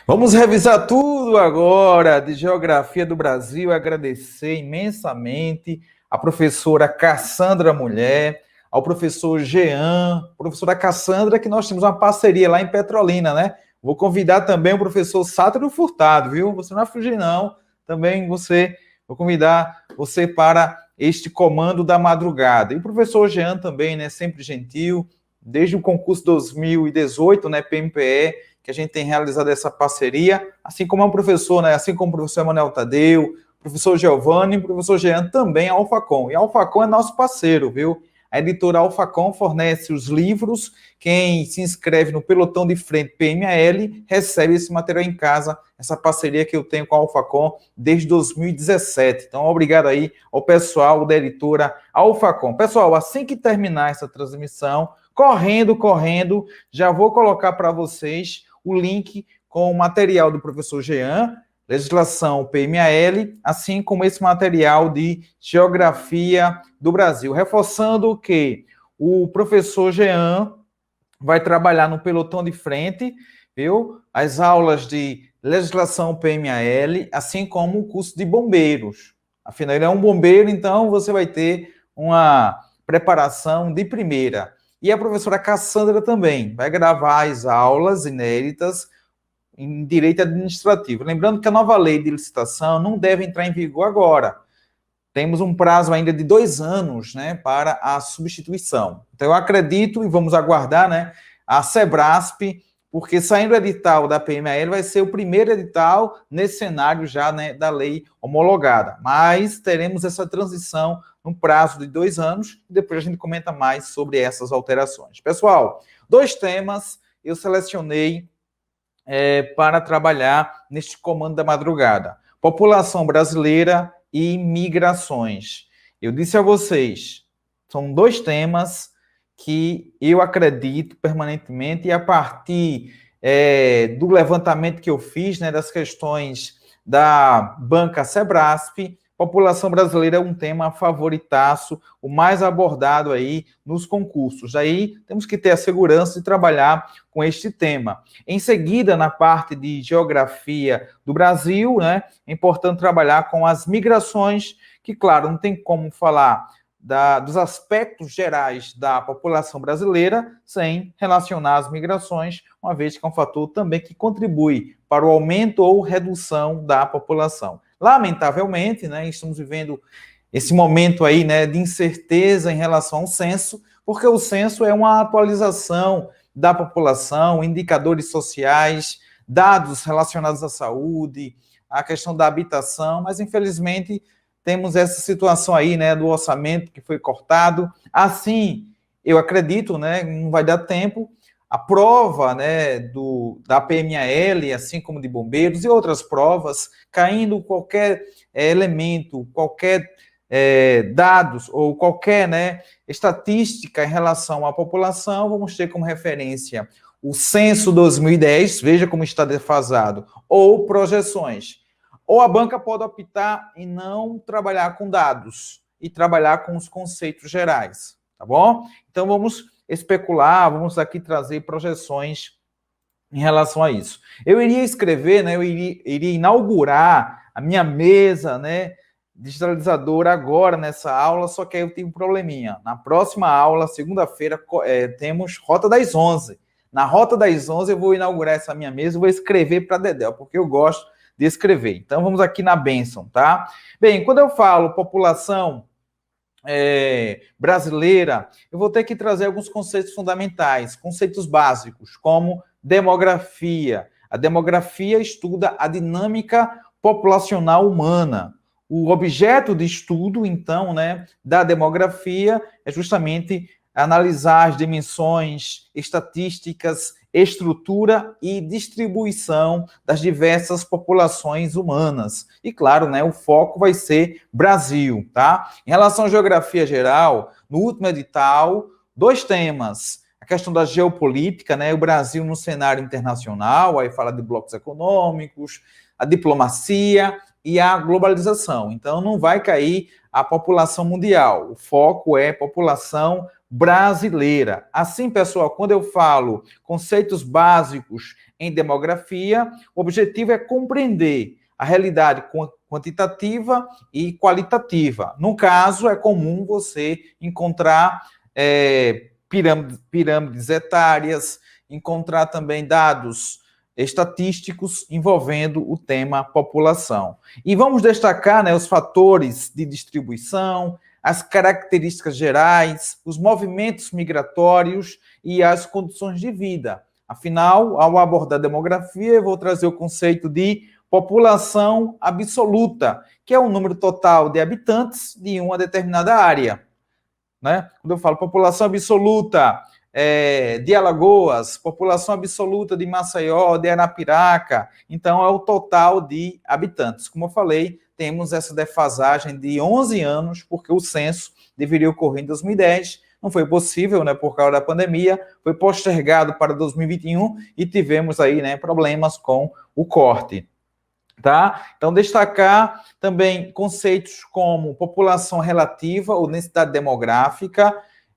Vamos revisar tudo agora de Geografia do Brasil. Agradecer imensamente a professora Cassandra Mulher, ao professor Jean, professora Cassandra, que nós temos uma parceria lá em Petrolina, né? Vou convidar também o professor Sátiro Furtado, viu? Você não vai fugir, não. Também vou convidar você para este comando da madrugada. E o professor Jean também, né? Sempre gentil, desde o concurso 2018, né? PMPE, que a gente tem realizado essa parceria, assim como é um professor, né? Assim como o professor Emanuel Tadeu, professor Giovanni, o professor Jean também a Alfacom. E a Alfacom é nosso parceiro, viu? A editora Alfacom fornece os livros. Quem se inscreve no pelotão de frente PMAL recebe esse material em casa, essa parceria que eu tenho com a Alfacom desde 2017. Então, obrigado aí ao pessoal da editora Alfacom. Pessoal, assim que terminar essa transmissão, correndo, já vou colocar para vocês o link com o material do professor Jean, legislação PMAL, assim como esse material de Geografia do Brasil. Reforçando que o professor Jean vai trabalhar no pelotão de frente, viu? As aulas de legislação PMAL, assim como o curso de bombeiros. Afinal, ele é um bombeiro, então você vai ter uma preparação de primeira. E a professora Cassandra também vai gravar as aulas inéditas em direito administrativo. Lembrando que a nova lei de licitação não deve entrar em vigor agora. Temos um prazo ainda de 2 anos, né, para a substituição. Então, eu acredito, e vamos aguardar, né, a Sebrasp, porque saindo o edital da PMAL vai ser o primeiro edital nesse cenário já, né, da lei homologada. Mas teremos essa transição no prazo de 2 anos, e depois a gente comenta mais sobre essas alterações. Pessoal, 2 temas eu selecionei para trabalhar neste comando da madrugada. População brasileira e migrações. Eu disse a vocês, são 2 temas que eu acredito permanentemente, e a partir do levantamento que eu fiz, né, das questões da banca Sebrasp, população brasileira é um tema favoritaço, o mais abordado aí nos concursos. Daí temos que ter a segurança de trabalhar com este tema. Em seguida, na parte de geografia do Brasil, né, é importante trabalhar com as migrações, que, claro, não tem como falar dos aspectos gerais da população brasileira sem relacionar as migrações, uma vez que é um fator também que contribui para o aumento ou redução da população. Lamentavelmente, né, estamos vivendo esse momento aí, né, de incerteza em relação ao censo, porque o censo é uma atualização da população, indicadores sociais, dados relacionados à saúde, a questão da habitação, mas infelizmente temos essa situação aí, né, do orçamento que foi cortado. Assim, eu acredito, né, não vai dar tempo. A prova, né, da PMAL, assim como de bombeiros e outras provas, caindo qualquer elemento, qualquer dados ou qualquer, né, estatística em relação à população, vamos ter como referência o censo 2010, veja como está defasado, ou projeções. Ou a banca pode optar em não trabalhar com dados e trabalhar com os conceitos gerais, tá bom? Então vamos especular, vamos aqui trazer projeções em relação a isso. Eu iria escrever, né, eu iria inaugurar a minha mesa, né, digitalizadora agora nessa aula, só que aí eu tenho um probleminha. Na próxima aula, segunda-feira, temos Rota das 11. Na Rota das 11 eu vou inaugurar essa minha mesa, eu vou escrever para Dedéu, porque eu gosto de escrever. Então vamos aqui na bênção, tá? Bem, quando eu falo população brasileira, eu vou ter que trazer alguns conceitos fundamentais, conceitos básicos, como demografia. A demografia estuda a dinâmica populacional humana. O objeto de estudo, então, né, da demografia é justamente analisar as dimensões estatísticas, estrutura e distribuição das diversas populações humanas. E, claro, né, o foco vai ser Brasil, tá? Em relação à geografia geral, no último edital, 2 temas. A questão da geopolítica, né, o Brasil no cenário internacional, aí fala de blocos econômicos, a diplomacia e a globalização. Então, não vai cair a população mundial. O foco é população brasileira. Assim, pessoal, quando eu falo conceitos básicos em demografia, o objetivo é compreender a realidade quantitativa e qualitativa. No caso, é comum você encontrar pirâmides etárias, encontrar também dados estatísticos envolvendo o tema população. E vamos destacar, né, os fatores de distribuição, as características gerais, os movimentos migratórios e as condições de vida. Afinal, ao abordar demografia, eu vou trazer o conceito de população absoluta, que é o número total de habitantes de uma determinada área. Né? Quando eu falo população absoluta de Alagoas, população absoluta de Maceió, de Arapiraca, então é o total de habitantes. Como eu falei, temos essa defasagem de 11 anos, porque o censo deveria ocorrer em 2010, não foi possível, né, por causa da pandemia, foi postergado para 2021 e tivemos aí, né, problemas com o corte. Tá? Então, destacar também conceitos como população relativa ou densidade demográfica.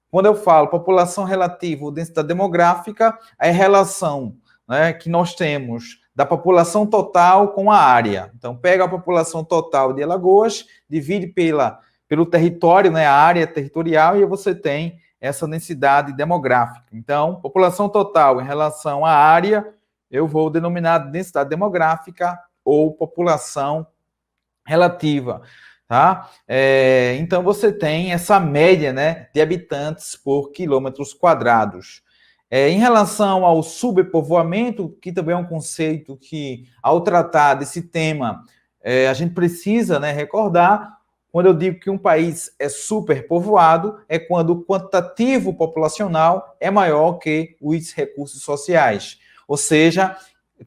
Quando eu falo população relativa ou densidade demográfica, é a relação, né, que nós temos da população total com a área. Então, pega a população total de Alagoas, divide pelo território, né, a área territorial, e você tem essa densidade demográfica. Então, população total em relação à área, eu vou denominar densidade demográfica ou população relativa, tá? Então, você tem essa média, né, de habitantes por quilômetros quadrados. Em relação ao superpovoamento, que também é um conceito que, ao tratar desse tema, a gente precisa, né, recordar, quando eu digo que um país é superpovoado, é quando o quantitativo populacional é maior que os recursos sociais. Ou seja,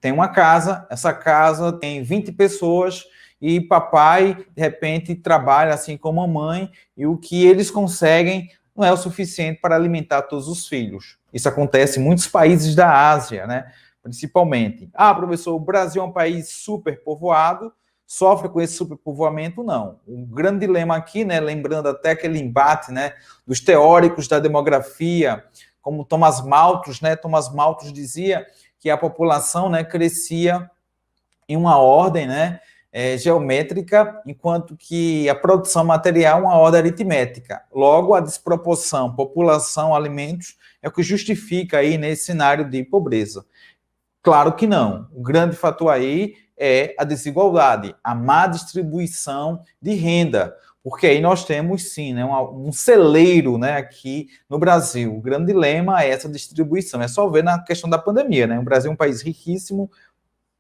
tem uma casa, essa casa tem 20 pessoas e papai, de repente, trabalha assim como a mãe e o que eles conseguem não é o suficiente para alimentar todos os filhos. Isso acontece em muitos países da Ásia, né? Principalmente. Professor, o Brasil é um país superpovoado, sofre com esse superpovoamento? Não. O grande dilema aqui, né, lembrando até aquele embate, né, dos teóricos da demografia, como Thomas Malthus, né? Thomas Malthus dizia que a população, né, crescia em uma ordem, né, geométrica, enquanto que a produção material é uma ordem aritmética. Logo, a desproporção população-alimentos é o que justifica aí nesse cenário de pobreza. Claro que não. O grande fator aí é a desigualdade, a má distribuição de renda, porque aí nós temos, sim, né, um celeiro, né, aqui no Brasil. O grande dilema é essa distribuição. É só ver na questão da pandemia, né? O Brasil é um país riquíssimo,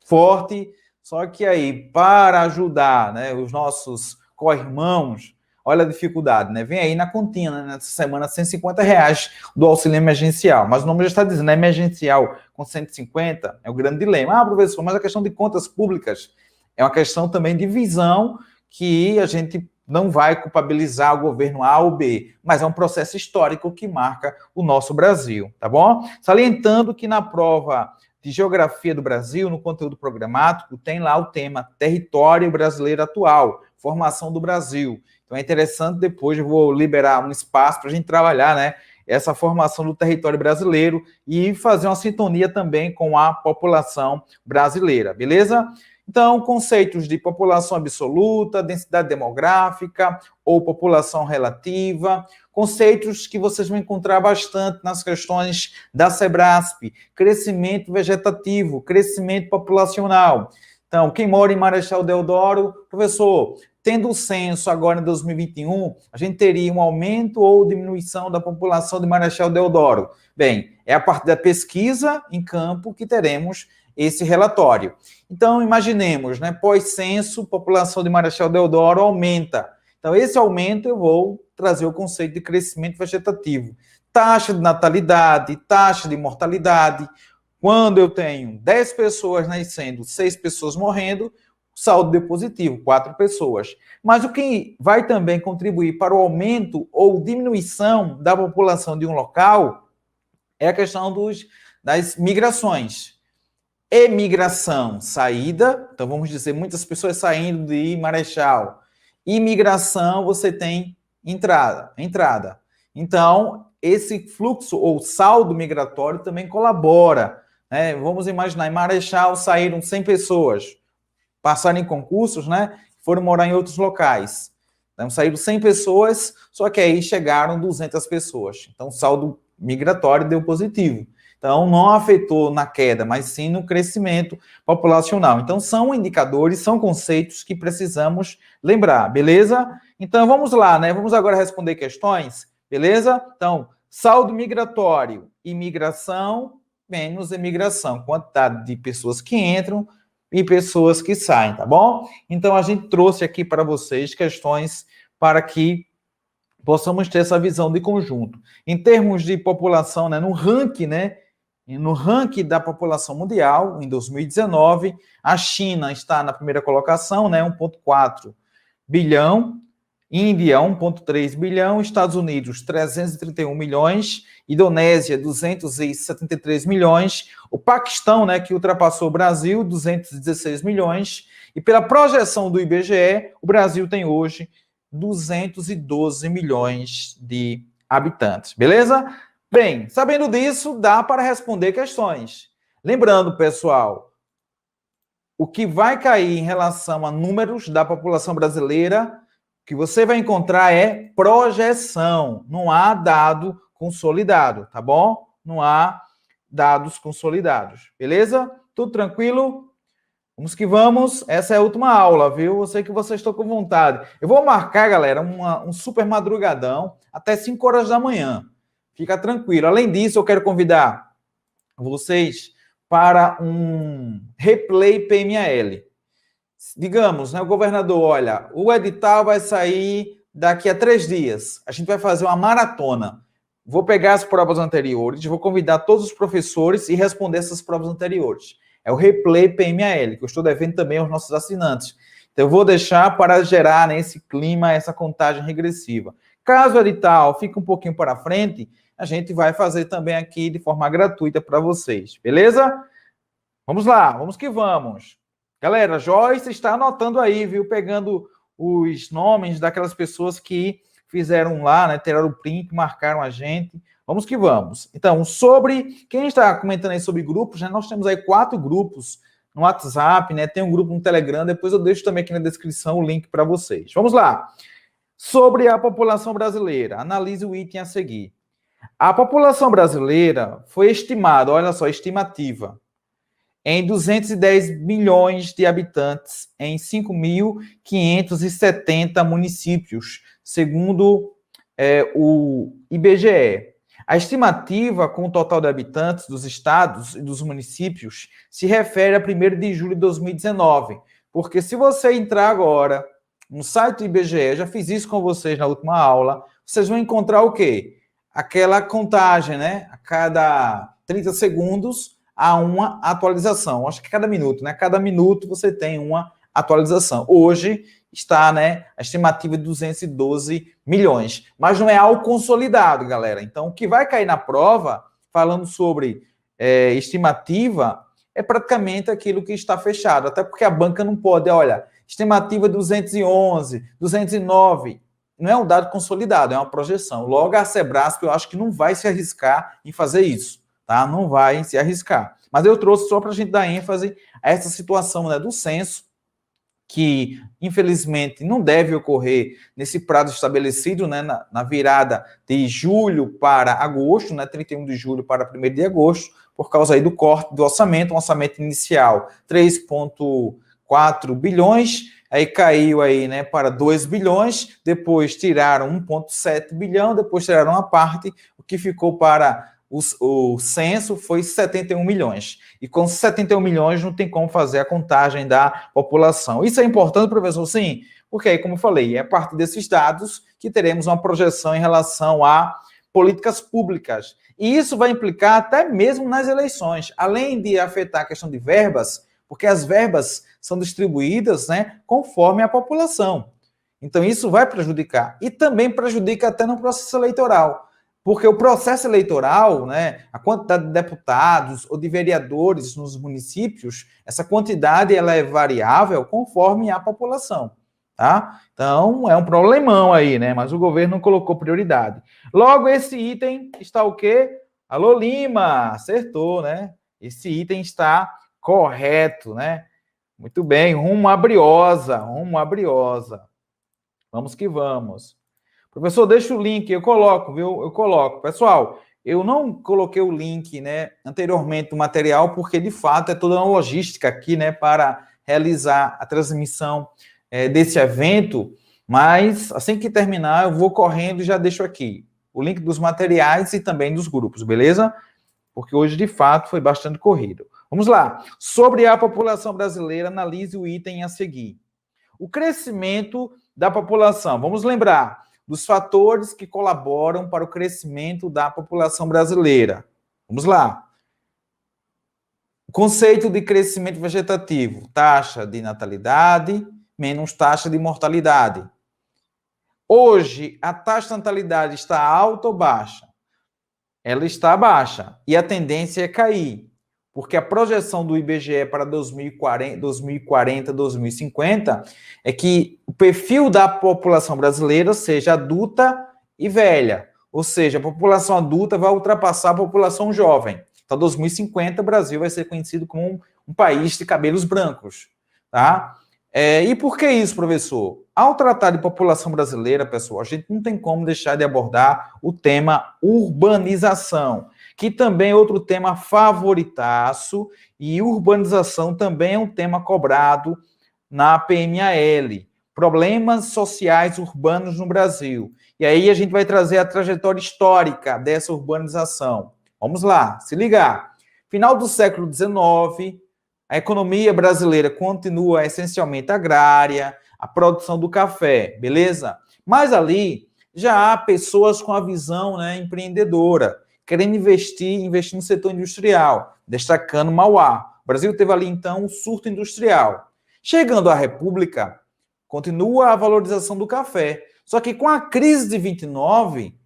forte, só que aí, para ajudar, né, os nossos co-irmãos, olha a dificuldade, né? Vem aí na continha, né, nessa semana, R$150 do auxílio emergencial. Mas o nome já está dizendo, é emergencial com 150, é o grande dilema. Professor, mas a questão de contas públicas é uma questão também de visão que a gente não vai culpabilizar o governo A ou B, mas é um processo histórico que marca o nosso Brasil, tá bom? Salientando que na prova de Geografia do Brasil, no conteúdo programático, tem lá o tema Território Brasileiro Atual, Formação do Brasil. Então é interessante, depois eu vou liberar um espaço para a gente trabalhar, né, essa formação do território brasileiro e fazer uma sintonia também com a população brasileira, beleza? Então, conceitos de população absoluta, densidade demográfica ou população relativa, conceitos que vocês vão encontrar bastante nas questões da SEBRASP, crescimento vegetativo, crescimento populacional. Então, quem mora em Marechal Deodoro, professor, tendo o censo agora em 2021, a gente teria um aumento ou diminuição da população de Marechal Deodoro? Bem, é a partir da pesquisa em campo que teremos esse relatório. Então, imaginemos, né, pós-censo, população de Marechal Deodoro aumenta. Então, esse aumento eu vou trazer o conceito de crescimento vegetativo. Taxa de natalidade, taxa de mortalidade. Quando eu tenho 10 pessoas nascendo, 6 pessoas morrendo, saldo de positivo, 4 pessoas. Mas o que vai também contribuir para o aumento ou diminuição da população de um local é a questão das migrações. Emigração, saída. Então, vamos dizer, muitas pessoas saindo de Marechal. Imigração, você tem entrada. Então, esse fluxo ou saldo migratório também colabora. Né? Vamos imaginar, em Marechal saíram 100 pessoas, passaram em concursos, né? Foram morar em outros locais. Então, saíram 100 pessoas, só que aí chegaram 200 pessoas. Então, o saldo migratório deu positivo. Então, não afetou na queda, mas sim no crescimento populacional. Então, são indicadores, são conceitos que precisamos lembrar, beleza? Então, vamos lá, né? Vamos agora responder questões, beleza? Então, saldo migratório, imigração menos emigração, quantidade de pessoas que entram e pessoas que saem, tá bom? Então, a gente trouxe aqui para vocês questões para que possamos ter essa visão de conjunto. Em termos de população, né, no ranking, né, no ranking da população mundial, em 2019, a China está na primeira colocação, né, 1,4 bilhão, Índia, 1,3 bilhão, Estados Unidos, 331 milhões, Indonésia, 273 milhões, o Paquistão, né, que ultrapassou o Brasil, 216 milhões, e pela projeção do IBGE, o Brasil tem hoje 212 milhões de habitantes, beleza? Bem, sabendo disso, dá para responder questões. Lembrando, pessoal, o que vai cair em relação a números da população brasileira, o que você vai encontrar é projeção. Não há dado consolidado, tá bom? Não há dados consolidados, beleza? Tudo tranquilo? Vamos que vamos. Essa é a última aula, viu? Eu sei que vocês estão com vontade. Eu vou marcar, galera, um super madrugadão até 5 horas da manhã. Fica tranquilo. Além disso, eu quero convidar vocês para um replay PMAL. Digamos, né, o governador, olha, o edital vai sair daqui a 3 dias. A gente vai fazer uma maratona. Vou pegar as provas anteriores, vou convidar todos os professores e responder essas provas anteriores. É o replay PMAL, que eu estou devendo também aos nossos assinantes. Então, eu vou deixar para gerar nesse clima essa contagem regressiva. Caso o edital fique um pouquinho para frente, a gente vai fazer também aqui de forma gratuita para vocês, beleza? Vamos lá, vamos que vamos. Galera, Joyce está anotando aí, viu? Pegando os nomes daquelas pessoas que fizeram lá, né? Tiraram o print, marcaram a gente. Vamos que vamos. Então, sobre... Quem está comentando aí sobre grupos, né? Nós temos aí 4 grupos no WhatsApp, né? Tem um grupo no Telegram. Depois eu deixo também aqui na descrição o link para vocês. Vamos lá. Sobre a população brasileira. Analise o item a seguir. A população brasileira foi estimada, olha só, estimativa, em 210 milhões de habitantes em 5.570 municípios, segundo o IBGE. A estimativa com o total de habitantes dos estados e dos municípios se refere a 1º de julho de 2019, porque se você entrar agora no site do IBGE, eu já fiz isso com vocês na última aula, vocês vão encontrar o quê? Aquela contagem, né? A cada 30 segundos há uma atualização. Acho que cada minuto, né? Cada minuto você tem uma atualização. Hoje está, né, a estimativa de 212 milhões. Mas não é algo consolidado, galera. Então, o que vai cair na prova, falando sobre estimativa, é praticamente aquilo que está fechado. Até porque a banca não pode, olha, estimativa 211, 209. Não é um dado consolidado, é uma projeção. Logo, a Sebrasp, eu acho que não vai se arriscar em fazer isso, tá? Não vai se arriscar. Mas eu trouxe só para a gente dar ênfase a essa situação, né, do censo, que, infelizmente, não deve ocorrer nesse prazo estabelecido, né, na virada de julho para agosto, né, 31 de julho para 1º de agosto, por causa aí do corte do orçamento, um orçamento inicial 3,4 bilhões, aí caiu aí, né, para 2 bilhões, depois tiraram 1,7 bilhão, depois tiraram uma parte, o que ficou para o censo foi 71 milhões. E com 71 milhões não tem como fazer a contagem da população. Isso é importante, professor? Sim, porque aí, como eu falei, é a partir desses dados que teremos uma projeção em relação a políticas públicas. E isso vai implicar até mesmo nas eleições, além de afetar a questão de verbas, porque as verbas são distribuídas, né, conforme a população. Então, isso vai prejudicar. E também prejudica até no processo eleitoral. Porque o processo eleitoral, né, a quantidade de deputados ou de vereadores nos municípios, essa quantidade ela é variável conforme a população, tá? Então, é um problemão aí, né? Mas o governo não colocou prioridade. Logo, esse item está o quê? Alô, Lima, acertou, né? Esse item está correto, né? Muito bem, rumo à Briosa, rumo à Briosa. Vamos que vamos. Professor, deixa o link, eu coloco, viu? Eu coloco. Pessoal, eu não coloquei o link, né, anteriormente do material, porque de fato é toda uma logística aqui, né, para realizar a transmissão desse evento, mas assim que terminar, eu vou correndo e já deixo aqui o link dos materiais e também dos grupos, beleza? Porque hoje, de fato, foi bastante corrido. Vamos lá. Sobre a população brasileira, analise o item a seguir. O crescimento da população. Vamos lembrar dos fatores que colaboram para o crescimento da população brasileira. Vamos lá. O conceito de crescimento vegetativo: taxa de natalidade menos taxa de mortalidade. Hoje, a taxa de natalidade está alta ou baixa? Ela está baixa e a tendência é cair, porque a projeção do IBGE para 2040, 2050 é que o perfil da população brasileira seja adulta e velha, ou seja, a população adulta vai ultrapassar a população jovem. Então, 2050, o Brasil vai ser conhecido como um país de cabelos brancos, tá? E por que isso, professor? Ao tratar de população brasileira, pessoal, a gente não tem como deixar de abordar o tema urbanização, que também é outro tema favoritaço, e urbanização também é um tema cobrado na PMAL, problemas sociais urbanos no Brasil. E aí a gente vai trazer a trajetória histórica dessa urbanização. Vamos lá, se ligar. Final do século XIX, a economia brasileira continua essencialmente agrária, a produção do café, beleza? Mas ali já há pessoas com a visão, né, empreendedora, querendo investir no setor industrial, destacando Mauá. O Brasil teve ali, então, um surto industrial. Chegando à República, continua a valorização do café. Só que com a crise de 29,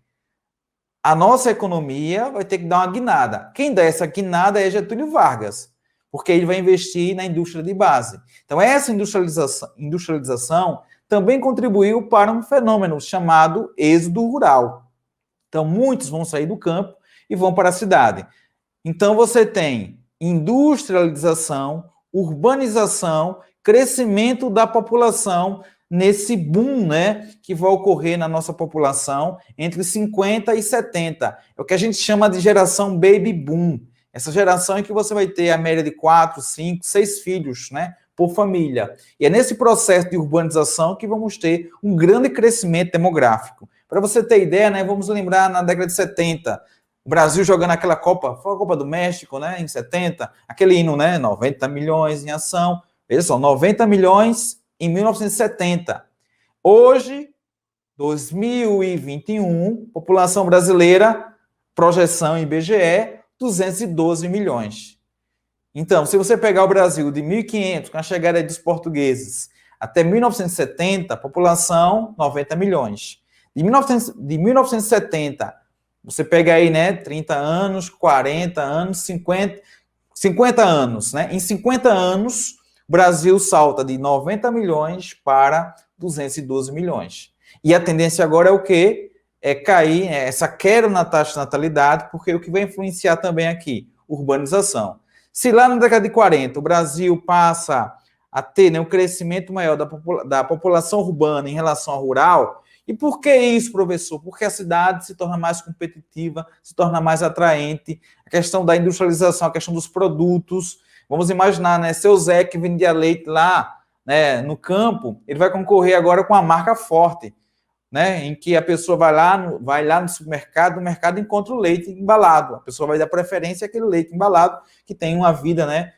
a nossa economia vai ter que dar uma guinada. Quem dá essa guinada é Getúlio Vargas, porque ele vai investir na indústria de base. Então, essa industrialização também contribuiu para um fenômeno chamado êxodo rural. Então, muitos vão sair do campo e vão para a cidade. Então, você tem industrialização, urbanização, crescimento da população nesse boom, né, que vai ocorrer na nossa população entre 50 e 70. É o que a gente chama de geração baby boom. Essa geração em que você vai ter a média de 4, 5, 6 filhos, né, por família. E é nesse processo de urbanização que vamos ter um grande crescimento demográfico. Para você ter ideia, né, vamos lembrar na década de 70, o Brasil jogando aquela Copa, foi a Copa do México, né, em 70, aquele hino, né, 90 milhões em ação. Veja só, 90 milhões em 1970. Hoje, 2021, população brasileira, projeção IBGE, 212 milhões. Então, se você pegar o Brasil de 1500, com a chegada dos portugueses, até 1970, população, 90 milhões. De 1970, você pega aí, né, 30 anos, 40 anos, 50 anos, né? Em 50 anos, o Brasil salta de 90 milhões para 212 milhões. E a tendência agora é o quê? É cair, essa queda na taxa de natalidade, porque o que vai influenciar também aqui? Urbanização. Se lá na década de 40 o Brasil passa a ter, né, um crescimento maior da população urbana em relação ao rural, e por que isso, professor? Porque a cidade se torna mais competitiva, se torna mais atraente, a questão da industrialização, a questão dos produtos. Vamos imaginar, né, seu Zé que vendia leite lá, né, no campo, ele vai concorrer agora com a marca Forte, né, em que a pessoa vai lá no supermercado, no mercado encontra o leite embalado. A pessoa vai dar preferência àquele leite embalado, que tem uma vida, né,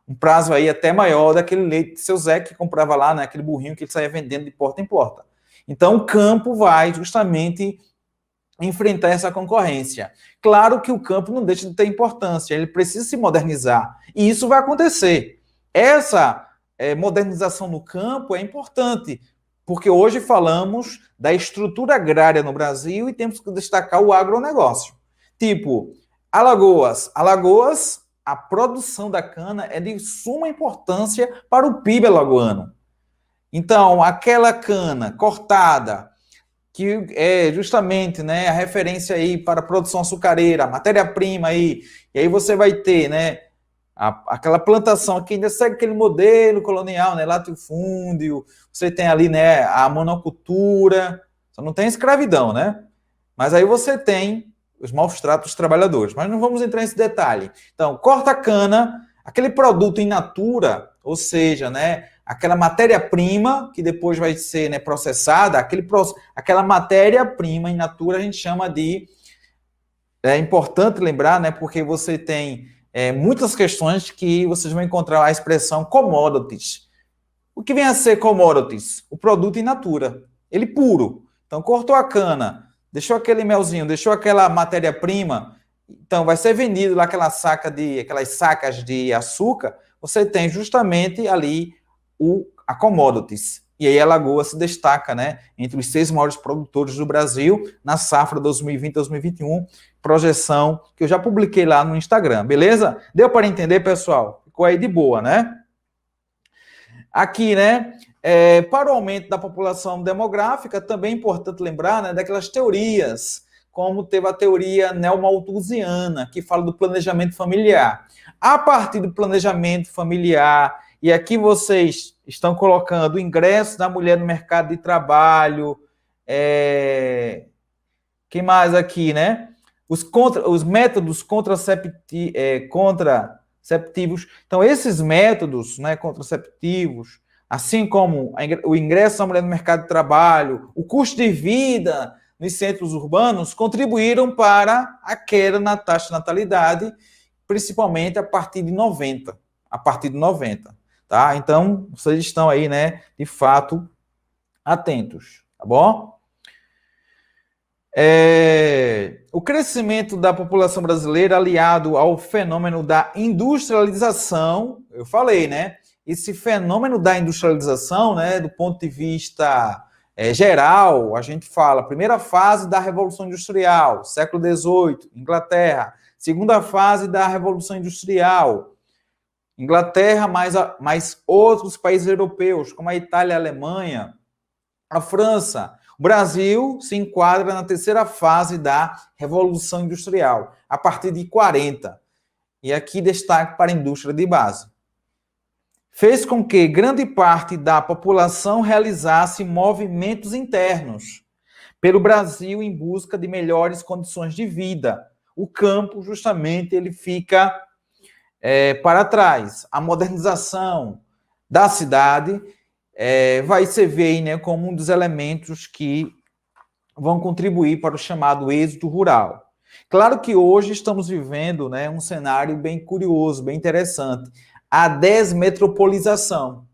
um prazo aí até maior daquele leite de seu Zé, que comprava lá, né, aquele burrinho que ele saía vendendo de porta em porta. Então, o campo vai justamente enfrentar essa concorrência. Claro que o campo não deixa de ter importância, ele precisa se modernizar. E isso vai acontecer. Essa modernização no campo é importante, porque hoje falamos da estrutura agrária no Brasil e temos que destacar o agronegócio. Tipo, Alagoas. Alagoas, a produção da cana é de suma importância para o PIB alagoano. Então, aquela cana cortada, que é justamente, né, a referência aí para a produção açucareira, a matéria-prima aí, e aí você vai ter, né, aquela plantação que ainda segue aquele modelo colonial, né, latifúndio, você tem ali, né, a monocultura, só não tem escravidão, né? Mas aí você tem os maus tratos dos trabalhadores, mas não vamos entrar nesse detalhe. Então, corta a cana, aquele produto in natura, ou seja, né, aquela matéria-prima que depois vai ser, né, processada, aquela matéria-prima in natura a gente chama de... É importante lembrar, né, porque você tem muitas questões que vocês vão encontrar a expressão commodities. O que vem a ser commodities? O produto in natura, ele puro. Então, cortou a cana, deixou aquele melzinho, deixou aquela matéria-prima, então vai ser vendido lá aquelas sacas de açúcar, você tem justamente ali a commodities. E aí a Alagoas se destaca, né, entre os 6 maiores produtores do Brasil na safra 2020-2021, projeção que eu já publiquei lá no Instagram, beleza? Deu para entender, pessoal? Ficou aí de boa, né? Aqui, né, para o aumento da população demográfica, também é importante lembrar, né, daquelas teorias, como teve a teoria neomalthusiana, que fala do planejamento familiar. A partir do planejamento familiar, e aqui vocês estão colocando o ingresso da mulher no mercado de trabalho, que mais aqui, né? Os métodos contraceptivos. Então, esses métodos, né, contraceptivos, assim como o ingresso da mulher no mercado de trabalho, o custo de vida nos centros urbanos, contribuíram para a queda na taxa de natalidade, principalmente a partir de 90. Tá? Então, vocês estão aí, né, de fato, atentos, tá bom? O crescimento da população brasileira aliado ao fenômeno da industrialização, eu falei, né? Esse fenômeno da industrialização, né, do ponto de vista geral, a gente fala, primeira fase da Revolução Industrial, século XVIII, Inglaterra. Segunda fase da Revolução Industrial, Inglaterra, mais outros países europeus, como a Itália e a Alemanha, a França. O Brasil se enquadra na terceira fase da Revolução Industrial, a partir de 40. E aqui destaque para a indústria de base. Fez com que grande parte da população realizasse movimentos internos pelo Brasil em busca de melhores condições de vida. O campo, justamente, ele fica para trás. A modernização da cidade vai ser visto, né, como um dos elementos que vão contribuir para o chamado êxodo rural. Claro que hoje estamos vivendo, né, um cenário bem curioso, bem interessante. A desmetropolização.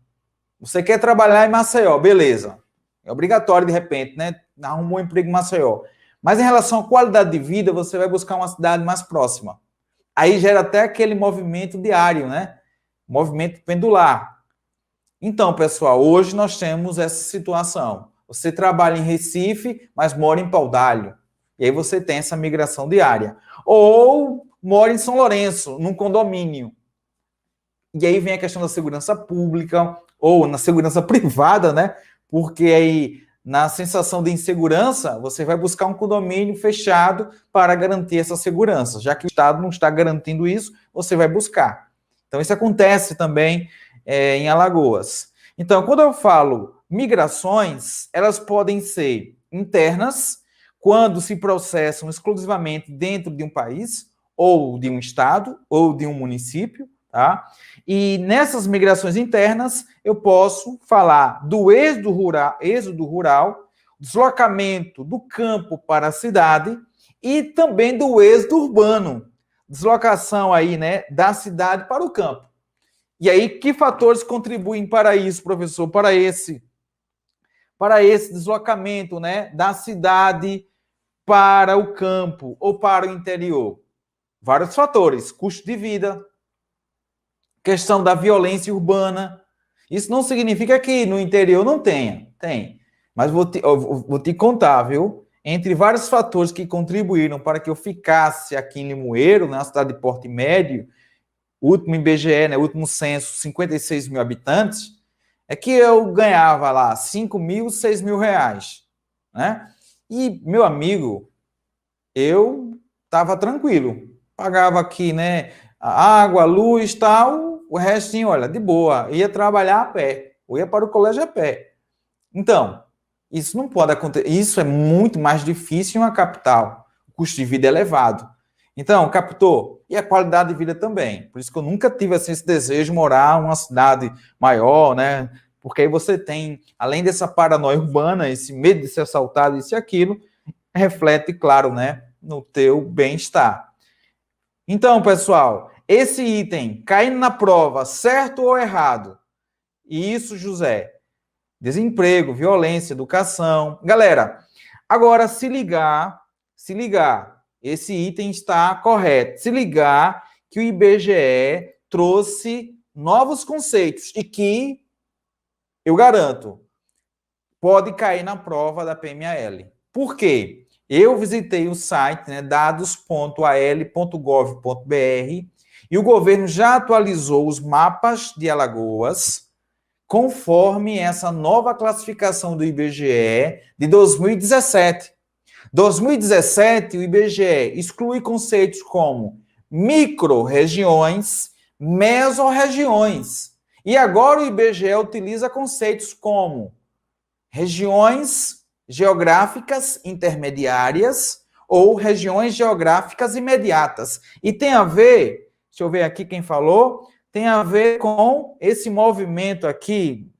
Você quer trabalhar em Maceió, beleza. É obrigatório, de repente, né? Arrumou um emprego em Maceió. Mas em relação à qualidade de vida, você vai buscar uma cidade mais próxima. Aí gera até aquele movimento diário, né? Movimento pendular. Então, pessoal, hoje nós temos essa situação. Você trabalha em Recife, mas mora em Paudalho. E aí você tem essa migração diária. Ou mora em São Lourenço, num condomínio. E aí vem a questão da segurança pública ou na segurança privada, né? Porque aí, na sensação de insegurança, você vai buscar um condomínio fechado para garantir essa segurança. Já que o Estado não está garantindo isso, você vai buscar. Então, isso acontece também em Alagoas. Então, quando eu falo migrações, elas podem ser internas, quando se processam exclusivamente dentro de um país, ou de um estado, ou de um município, tá? E nessas migrações internas, eu posso falar do êxodo rural, deslocamento do campo para a cidade e também do êxodo urbano, deslocação aí, né, da cidade para o campo. E aí, que fatores contribuem para isso, professor? Para esse deslocamento, né, da cidade para o campo ou para o interior? Vários fatores: custo de vida, questão da violência urbana. Isso não significa que no interior não tenha. Tem. Mas vou te contar, viu? Entre vários fatores que contribuíram para que eu ficasse aqui em Limoeiro, na cidade de porte médio, o último IBGE, né, o último censo, 56 mil habitantes, é que eu ganhava lá 5 mil, 6 mil reais, né? E, meu amigo, eu estava tranquilo. Pagava aqui, né, a água, a luz, tal, o restinho, olha, de boa. Ia trabalhar a pé, ou ia para o colégio a pé. Então, isso não pode acontecer. Isso é muito mais difícil em uma capital. O custo de vida é elevado. Então, captou? E a qualidade de vida também. Por isso que eu nunca tive assim, esse desejo de morar em uma cidade maior, né? Porque aí você tem, além dessa paranoia urbana, esse medo de ser assaltado, isso e aquilo, reflete, claro, né, no teu bem-estar. Então, pessoal, esse item caindo na prova, certo ou errado? Isso, José. Desemprego, violência, educação. Galera, agora se ligar, esse item está correto. Se ligar que o IBGE trouxe novos conceitos e que, eu garanto, pode cair na prova da PMAL. Por quê? Eu visitei o site, né, dados.al.gov.br, e o governo já atualizou os mapas de Alagoas conforme essa nova classificação do IBGE de 2017. 2017, o IBGE exclui conceitos como micro-regiões, mesorregiões. E agora o IBGE utiliza conceitos como regiões geográficas intermediárias ou regiões geográficas imediatas. E tem a ver, deixa eu ver aqui quem falou, tem a ver com esse movimento aqui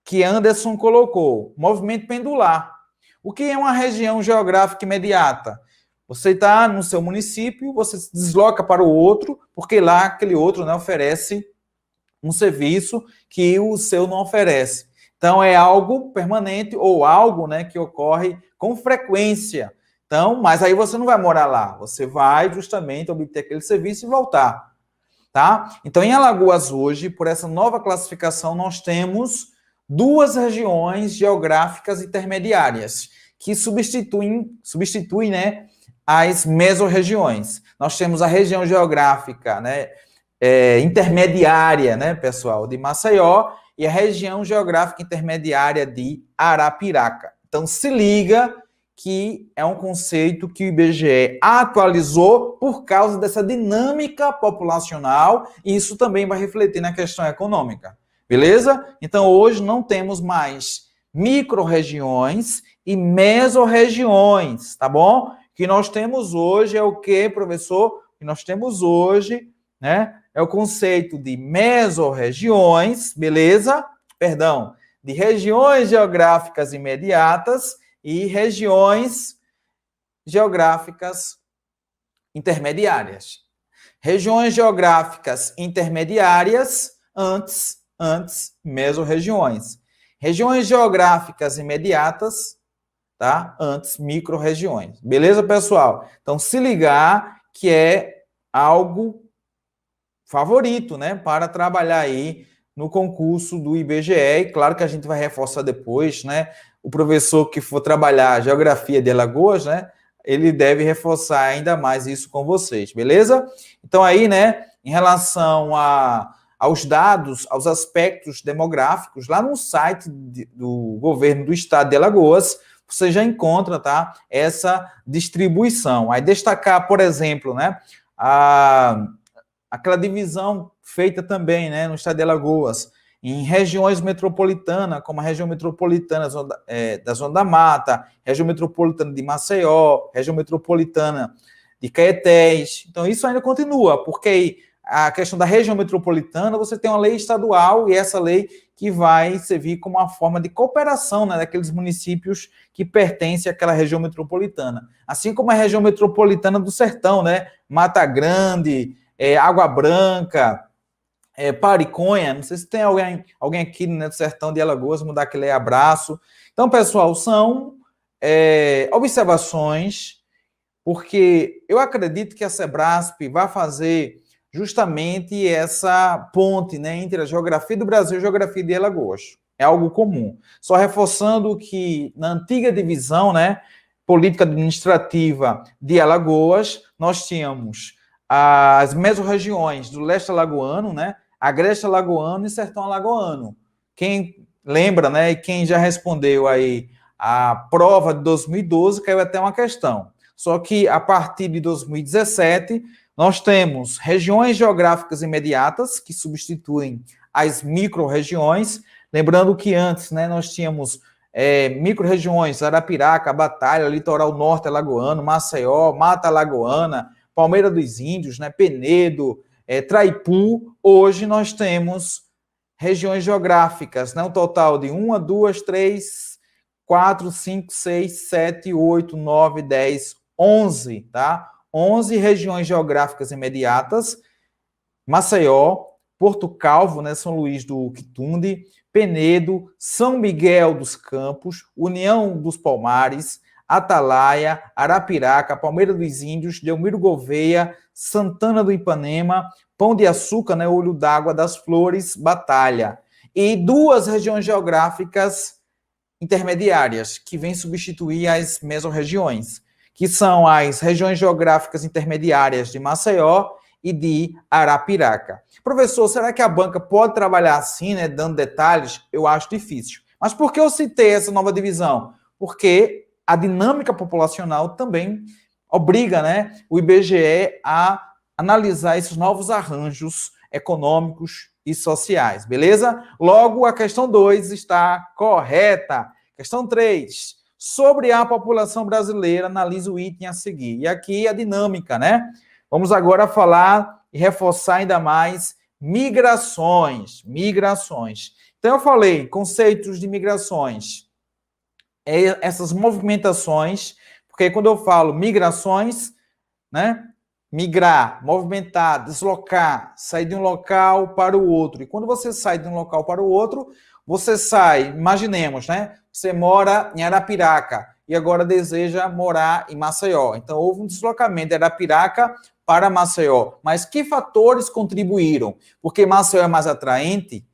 que Anderson colocou, movimento pendular. O que é uma região geográfica imediata? Você está no seu município, você se desloca para o outro, porque lá aquele outro, né, oferece um serviço que o seu não oferece. Então, é algo permanente ou algo, né, que ocorre com frequência. Então, mas aí você não vai morar lá, você vai justamente obter aquele serviço e voltar. Tá? Então, em Alagoas hoje, por essa nova classificação, nós temos duas regiões geográficas intermediárias que substituem, né, as mesorregiões. Nós temos a região geográfica, né, intermediária, né, pessoal, de Maceió, e a região geográfica intermediária de Arapiraca. Então, se liga que é um conceito que o IBGE atualizou por causa dessa dinâmica populacional, e isso também vai refletir na questão econômica. Beleza? Então, hoje não temos mais micro-regiões e mesorregiões, tá bom? O que nós temos hoje é o que, professor? O que nós temos hoje, né, é o conceito de mesorregiões, beleza? Perdão, de regiões geográficas imediatas e regiões geográficas intermediárias. Regiões geográficas intermediárias, antes mesorregiões. Regiões geográficas imediatas, tá? Antes micro-regiões. Beleza, pessoal? Então, se ligar que é algo favorito, né, para trabalhar aí no concurso do IBGE, e claro que a gente vai reforçar depois, né, o professor que for trabalhar geografia de Alagoas, né, ele deve reforçar ainda mais isso com vocês, beleza? Então aí, né, em relação aos dados, aos aspectos demográficos, lá no site do governo do estado de Alagoas, você já encontra, tá, essa distribuição. Aí destacar, por exemplo, né, aquela divisão feita também, né, no estado de Alagoas, em regiões metropolitanas, como a região metropolitana da Zona da Mata, região metropolitana de Maceió, região metropolitana de Caetés. Então, isso ainda continua, porque a questão da região metropolitana, você tem uma lei estadual, e essa lei que vai servir como uma forma de cooperação, né, daqueles municípios que pertencem àquela região metropolitana. Assim como a região metropolitana do Sertão, né, Mata Grande, Água Branca, Pariconha, não sei se tem alguém aqui, né, do Sertão de Alagoas, mudar aquele abraço. Então, pessoal, são observações, porque eu acredito que a Sebrasp vai fazer justamente essa ponte, né, entre a geografia do Brasil e a geografia de Alagoas. É algo comum. Só reforçando que na antiga divisão, né, política administrativa de Alagoas, nós tínhamos as mesorregiões do leste alagoano, né, agreste alagoano e sertão alagoano. Quem lembra, né, e quem já respondeu aí a prova de 2012, caiu até uma questão. Só que a partir de 2017, nós temos regiões geográficas imediatas que substituem as micro-regiões. Lembrando que antes, né, nós tínhamos micro-regiões, Arapiraca, Batalha, Litoral Norte Alagoano, Maceió, Mata Alagoana, Palmeira dos Índios, né, Penedo, Traipu. Hoje nós temos regiões geográficas, né, um total de 1, 2, 3, 4, 5, 6, 7, 8, 9, 10, 11, tá? 11 regiões geográficas imediatas, Maceió, Porto Calvo, né, São Luís do Quitunde, Penedo, São Miguel dos Campos, União dos Palmares, Atalaia, Arapiraca, Palmeira dos Índios, Delmiro Gouveia, Santana do Ipanema, Pão de Açúcar, né, Olho d'Água das Flores, Batalha. E 2 regiões geográficas intermediárias, que vêm substituir as mesorregiões, que são as regiões geográficas intermediárias de Maceió e de Arapiraca. Professor, será que a banca pode trabalhar assim, né, dando detalhes? Eu acho difícil. Mas por que eu citei essa nova divisão? Porque a dinâmica populacional também obriga, né, o IBGE a analisar esses novos arranjos econômicos e sociais, beleza? Logo, a questão 2 está correta. Questão 3. Sobre a população brasileira, analise o item a seguir. E aqui a dinâmica, né? Vamos agora falar e reforçar ainda mais migrações. Migrações. Então, eu falei conceitos de migrações. Essas movimentações, porque quando eu falo migrações, né? Migrar, movimentar, deslocar, sair de um local para o outro. E quando você sai de um local para o outro, você sai, imaginemos, né? Você mora em Arapiraca e agora deseja morar em Maceió. Então, houve um deslocamento de Arapiraca para Maceió. Mas que fatores contribuíram? Porque Maceió é mais atraente,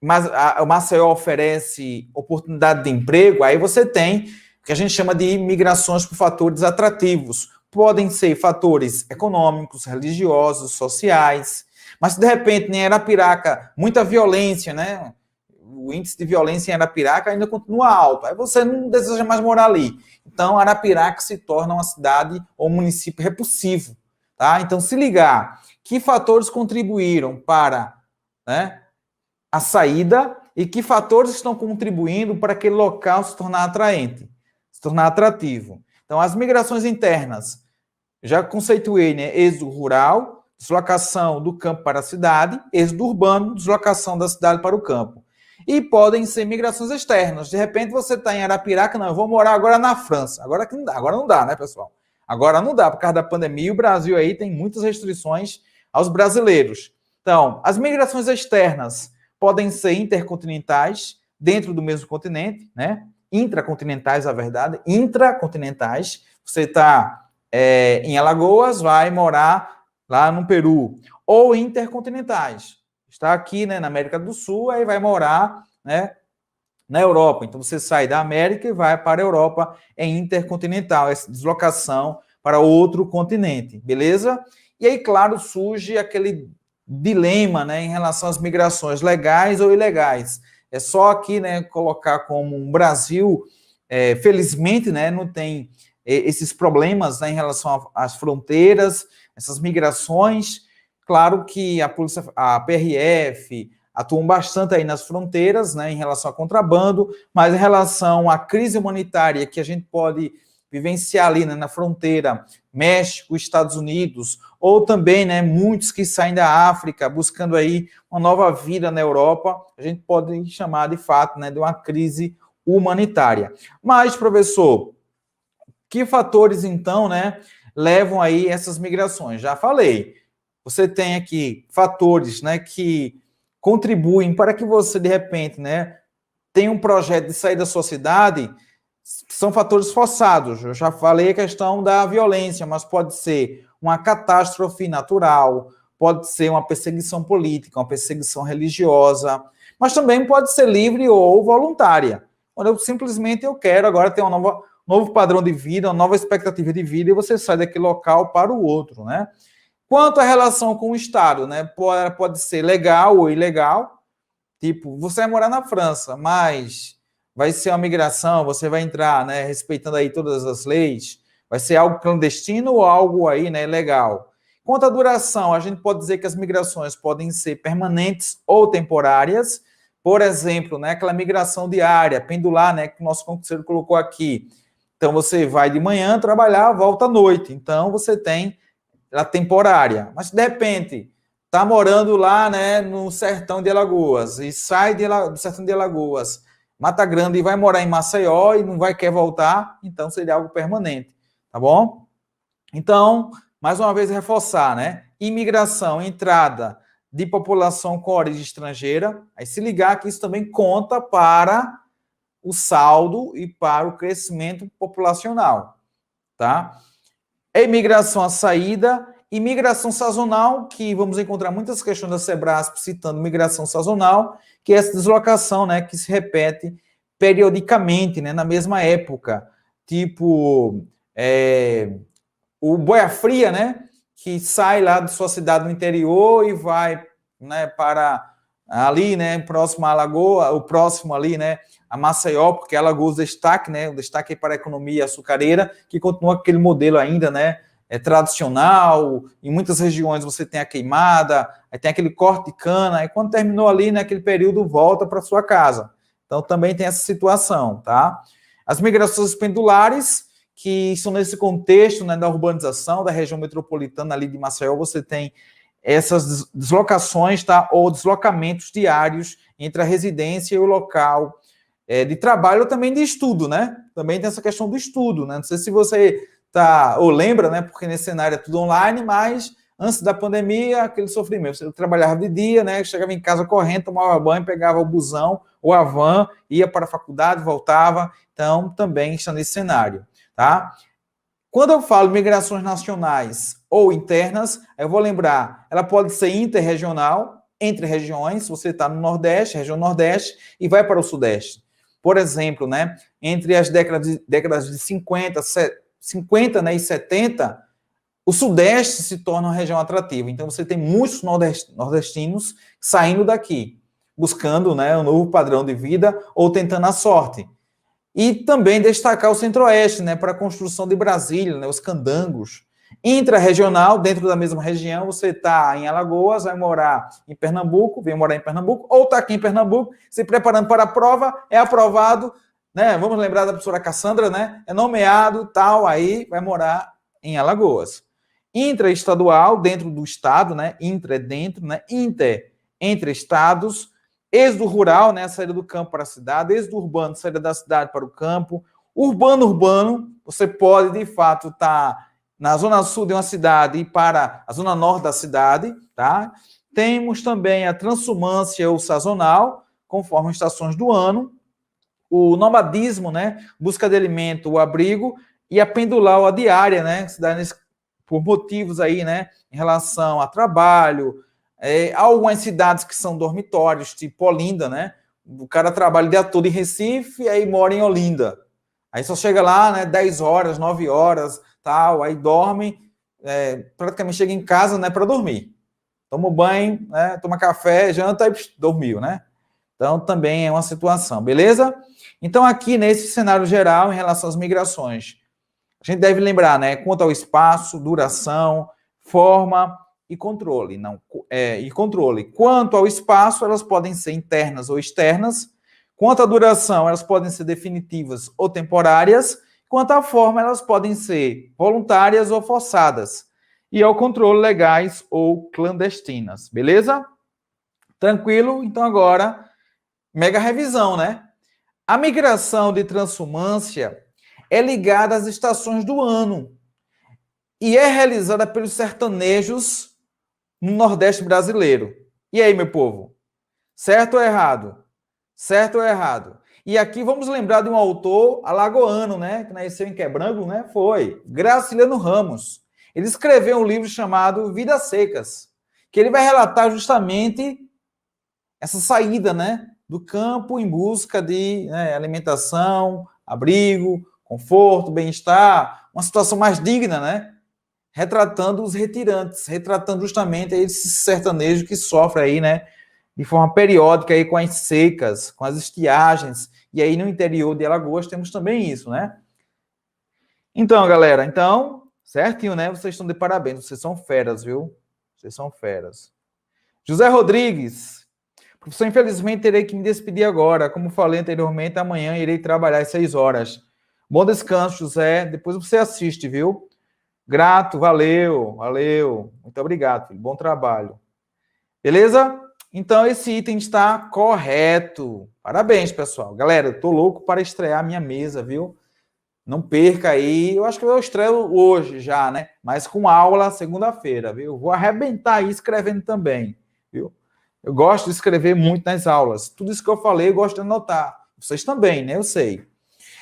mas o Maceió oferece oportunidade de emprego, aí você tem o que a gente chama de migrações por fatores atrativos. Podem ser fatores econômicos, religiosos, sociais, mas se de repente em Arapiraca, muita violência, né? O índice de violência em Arapiraca ainda continua alto, aí você não deseja mais morar ali. Então, Arapiraca se torna uma cidade ou um município repulsivo, tá? Então, se ligar, que fatores contribuíram para, né, a saída e que fatores estão contribuindo para aquele local se tornar atraente, se tornar atrativo. Então, as migrações internas, já conceituei, né? Êxodo rural, deslocação do campo para a cidade, êxodo urbano, deslocação da cidade para o campo. E podem ser migrações externas. De repente você está em Arapiraca, não, eu vou morar agora na França. Agora que não dá, agora não dá, né, pessoal? Agora não dá, por causa da pandemia, e o Brasil aí tem muitas restrições aos brasileiros. Então, as migrações externas podem ser intercontinentais, dentro do mesmo continente, né? Intracontinentais, a verdade, intracontinentais. Você está em Alagoas, vai morar lá no Peru. Ou intercontinentais. Está aqui, né, na América do Sul, aí vai morar, né, na Europa. Então, você sai da América e vai para a Europa, é intercontinental, essa deslocação para outro continente, beleza? E aí, claro, surge aquele dilema, né, em relação às migrações legais ou ilegais. É só aqui, né, colocar como um Brasil, felizmente, né, não tem esses problemas, né, em relação às fronteiras, essas migrações. Claro que a polícia, a PRF, atuam bastante aí nas fronteiras, né, em relação a contrabando, mas em relação à crise humanitária que a gente pode vivenciar ali, né, na fronteira México, Estados Unidos, ou também, né, muitos que saem da África buscando aí uma nova vida na Europa, a gente pode chamar de fato, né, de uma crise humanitária. Mas, professor, que fatores então, né, levam aí essas migrações? Já falei. Você tem aqui fatores, né, que contribuem para que você, de repente, né, tenha um projeto de sair da sua cidade, são fatores forçados. Eu já falei a questão da violência, mas pode ser uma catástrofe natural, pode ser uma perseguição política, uma perseguição religiosa, mas também pode ser livre ou voluntária, quando eu quero agora ter um novo padrão de vida, uma nova expectativa de vida, e você sai daquele local para o outro, né? Quanto à relação com o Estado, né? Pode ser legal ou ilegal. Tipo, você vai morar na França, mas vai ser uma migração, você vai entrar, né, respeitando aí todas as leis, vai ser algo clandestino ou algo aí, né, legal. Quanto à duração, a gente pode dizer que as migrações podem ser permanentes ou temporárias. Por exemplo, né, aquela migração diária, pendular, né, que o nosso conselheiro colocou aqui. Então, você vai de manhã trabalhar, volta à noite. Então, você tem a temporária. Mas, de repente, está morando lá, né, no sertão de Alagoas, e sai do sertão de Alagoas, Mata Grande, e vai morar em Maceió e não quer voltar, então seria algo permanente, tá bom? Então, mais uma vez reforçar, né? Imigração, entrada de população com origem estrangeira, aí se ligar que isso também conta para o saldo e para o crescimento populacional, tá? Imigração à saída, imigração sazonal, que vamos encontrar muitas questões da Sebrasp citando migração sazonal, que é essa deslocação, né, que se repete periodicamente, né, na mesma época. Tipo, o boia fria, né, que sai lá de sua cidade no interior e vai, né, para ali, né, próximo à Alagoa, o próximo ali, né, a Maceió, porque Alagoas destaque, né, o destaque é para a economia açucareira, que continua aquele modelo ainda, né, tradicional. Em muitas regiões você tem a queimada, aí tem aquele corte de cana, e quando terminou ali, naquele período, volta para sua casa. Então também tem essa situação, tá? As migrações pendulares, que são nesse contexto, né, da urbanização da região metropolitana ali de Maceió, você tem essas deslocações, tá, ou deslocamentos diários entre a residência e o local de trabalho ou também de estudo, né? Também tem essa questão do estudo, né? Não sei se você tá ou lembra, né? Porque nesse cenário é tudo online, mas antes da pandemia, aquele sofrimento. Você trabalhava de dia, né? Chegava em casa correndo, tomava banho, pegava o busão ou a van, ia para a faculdade, voltava. Então, também está nesse cenário, tá? Quando eu falo migrações nacionais ou internas, eu vou lembrar, ela pode ser interregional, entre regiões. Você está no Nordeste, região Nordeste, e vai para o Sudeste. Por exemplo, né, entre as décadas de 50, né, e 70, o Sudeste se torna uma região atrativa. Então, você tem muitos nordestinos saindo daqui, buscando, né, um novo padrão de vida ou tentando a sorte. E também destacar o Centro-Oeste, né, para a construção de Brasília, né, os candangos. Intra-regional, dentro da mesma região, você está em Alagoas, vai morar em Pernambuco, vem morar em Pernambuco, ou está aqui em Pernambuco, se preparando para a prova, é aprovado, né? Vamos lembrar da professora Cassandra, né? É nomeado, tal, aí vai morar em Alagoas. Intraestadual, dentro do estado, né? Intra é dentro, né? Inter, entre estados. Êxodo rural, né? Saída do campo para a cidade. Êxodo urbano, saída da cidade para o campo. Urbano, você pode, de fato, estar na zona sul de uma cidade e para a zona norte da cidade, tá? Temos também a transumância ou sazonal, conforme as estações do ano. O nomadismo, né? Busca de alimento, o abrigo. E a pendular ou a diária, né? Cidades por motivos aí, né? Em relação a trabalho. Há algumas cidades que são dormitórios, tipo Olinda, né? O cara trabalha o dia todo em Recife e aí mora em Olinda. Aí só chega lá, né? 10 horas, 9 horas, tal, aí dorme, praticamente chega em casa, né, para dormir. Toma banho, né, toma café, janta e dormiu, né? Então também é uma situação, beleza? Então aqui nesse cenário geral em relação às migrações, a gente deve lembrar, né, quanto ao espaço, duração, forma e controle, controle. Quanto ao espaço, elas podem ser internas ou externas. Quanto à duração, elas podem ser definitivas ou temporárias. Quanto à forma, elas podem ser voluntárias ou forçadas. E ao controle, legais ou clandestinas. Beleza? Tranquilo? Então agora, mega revisão, né? A migração de transumância é ligada às estações do ano e é realizada pelos sertanejos no Nordeste brasileiro. E aí, meu povo? Certo ou errado? Certo ou errado? E aqui vamos lembrar de um autor alagoano, né, que nasceu em Quebrango, né, foi Graciliano Ramos. Ele escreveu um livro chamado Vidas Secas, que ele vai relatar justamente essa saída, né, do campo em busca de, né, alimentação, abrigo, conforto, bem-estar, uma situação mais digna, né? Retratando os retirantes, retratando justamente esse sertanejo que sofre aí, né, de forma periódica aí com as secas, com as estiagens, e aí no interior de Alagoas temos também isso, né? Então, galera, certinho, né? Vocês estão de parabéns, vocês são feras, viu? Vocês são feras. José Rodrigues, professor, infelizmente terei que me despedir agora. Como falei anteriormente, amanhã irei trabalhar às 6 horas. Bom descanso, José. Depois você assiste, viu? Grato, valeu. Muito obrigado, filho. Bom trabalho. Beleza? Então, esse item está correto. Parabéns, pessoal. Galera, eu tô louco para estrear minha mesa, viu? Não perca aí. Eu acho que eu estreio hoje já, né? Mas com aula segunda-feira, viu? Vou arrebentar aí escrevendo também, viu? Eu gosto de escrever muito nas aulas. Tudo isso que eu falei, eu gosto de anotar. Vocês também, né? Eu sei.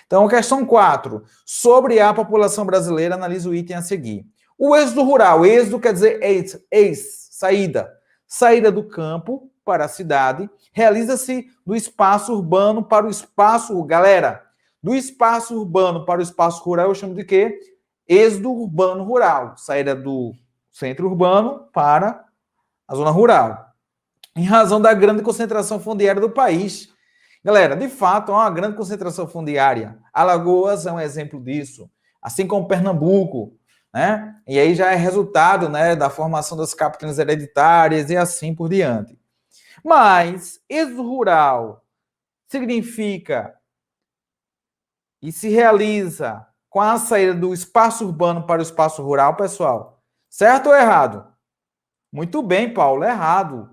Então, questão 4. Sobre a população brasileira, analise o item a seguir. O êxodo rural. Êxodo quer dizer saída. Saída do campo para a cidade. Realiza-se do espaço urbano para o espaço... Galera, do espaço urbano para o espaço rural, eu chamo de quê? Êxodo urbano-rural. Saída do centro urbano para a zona rural. Em razão da grande concentração fundiária do país. Galera, de fato, há uma grande concentração fundiária. Alagoas é um exemplo disso, assim como Pernambuco, né? E aí já é resultado, né, da formação das capitanias hereditárias e assim por diante. Mas êxodo rural significa e se realiza com a saída do espaço urbano para o espaço rural, pessoal? Certo ou errado? Muito bem, Paulo, errado.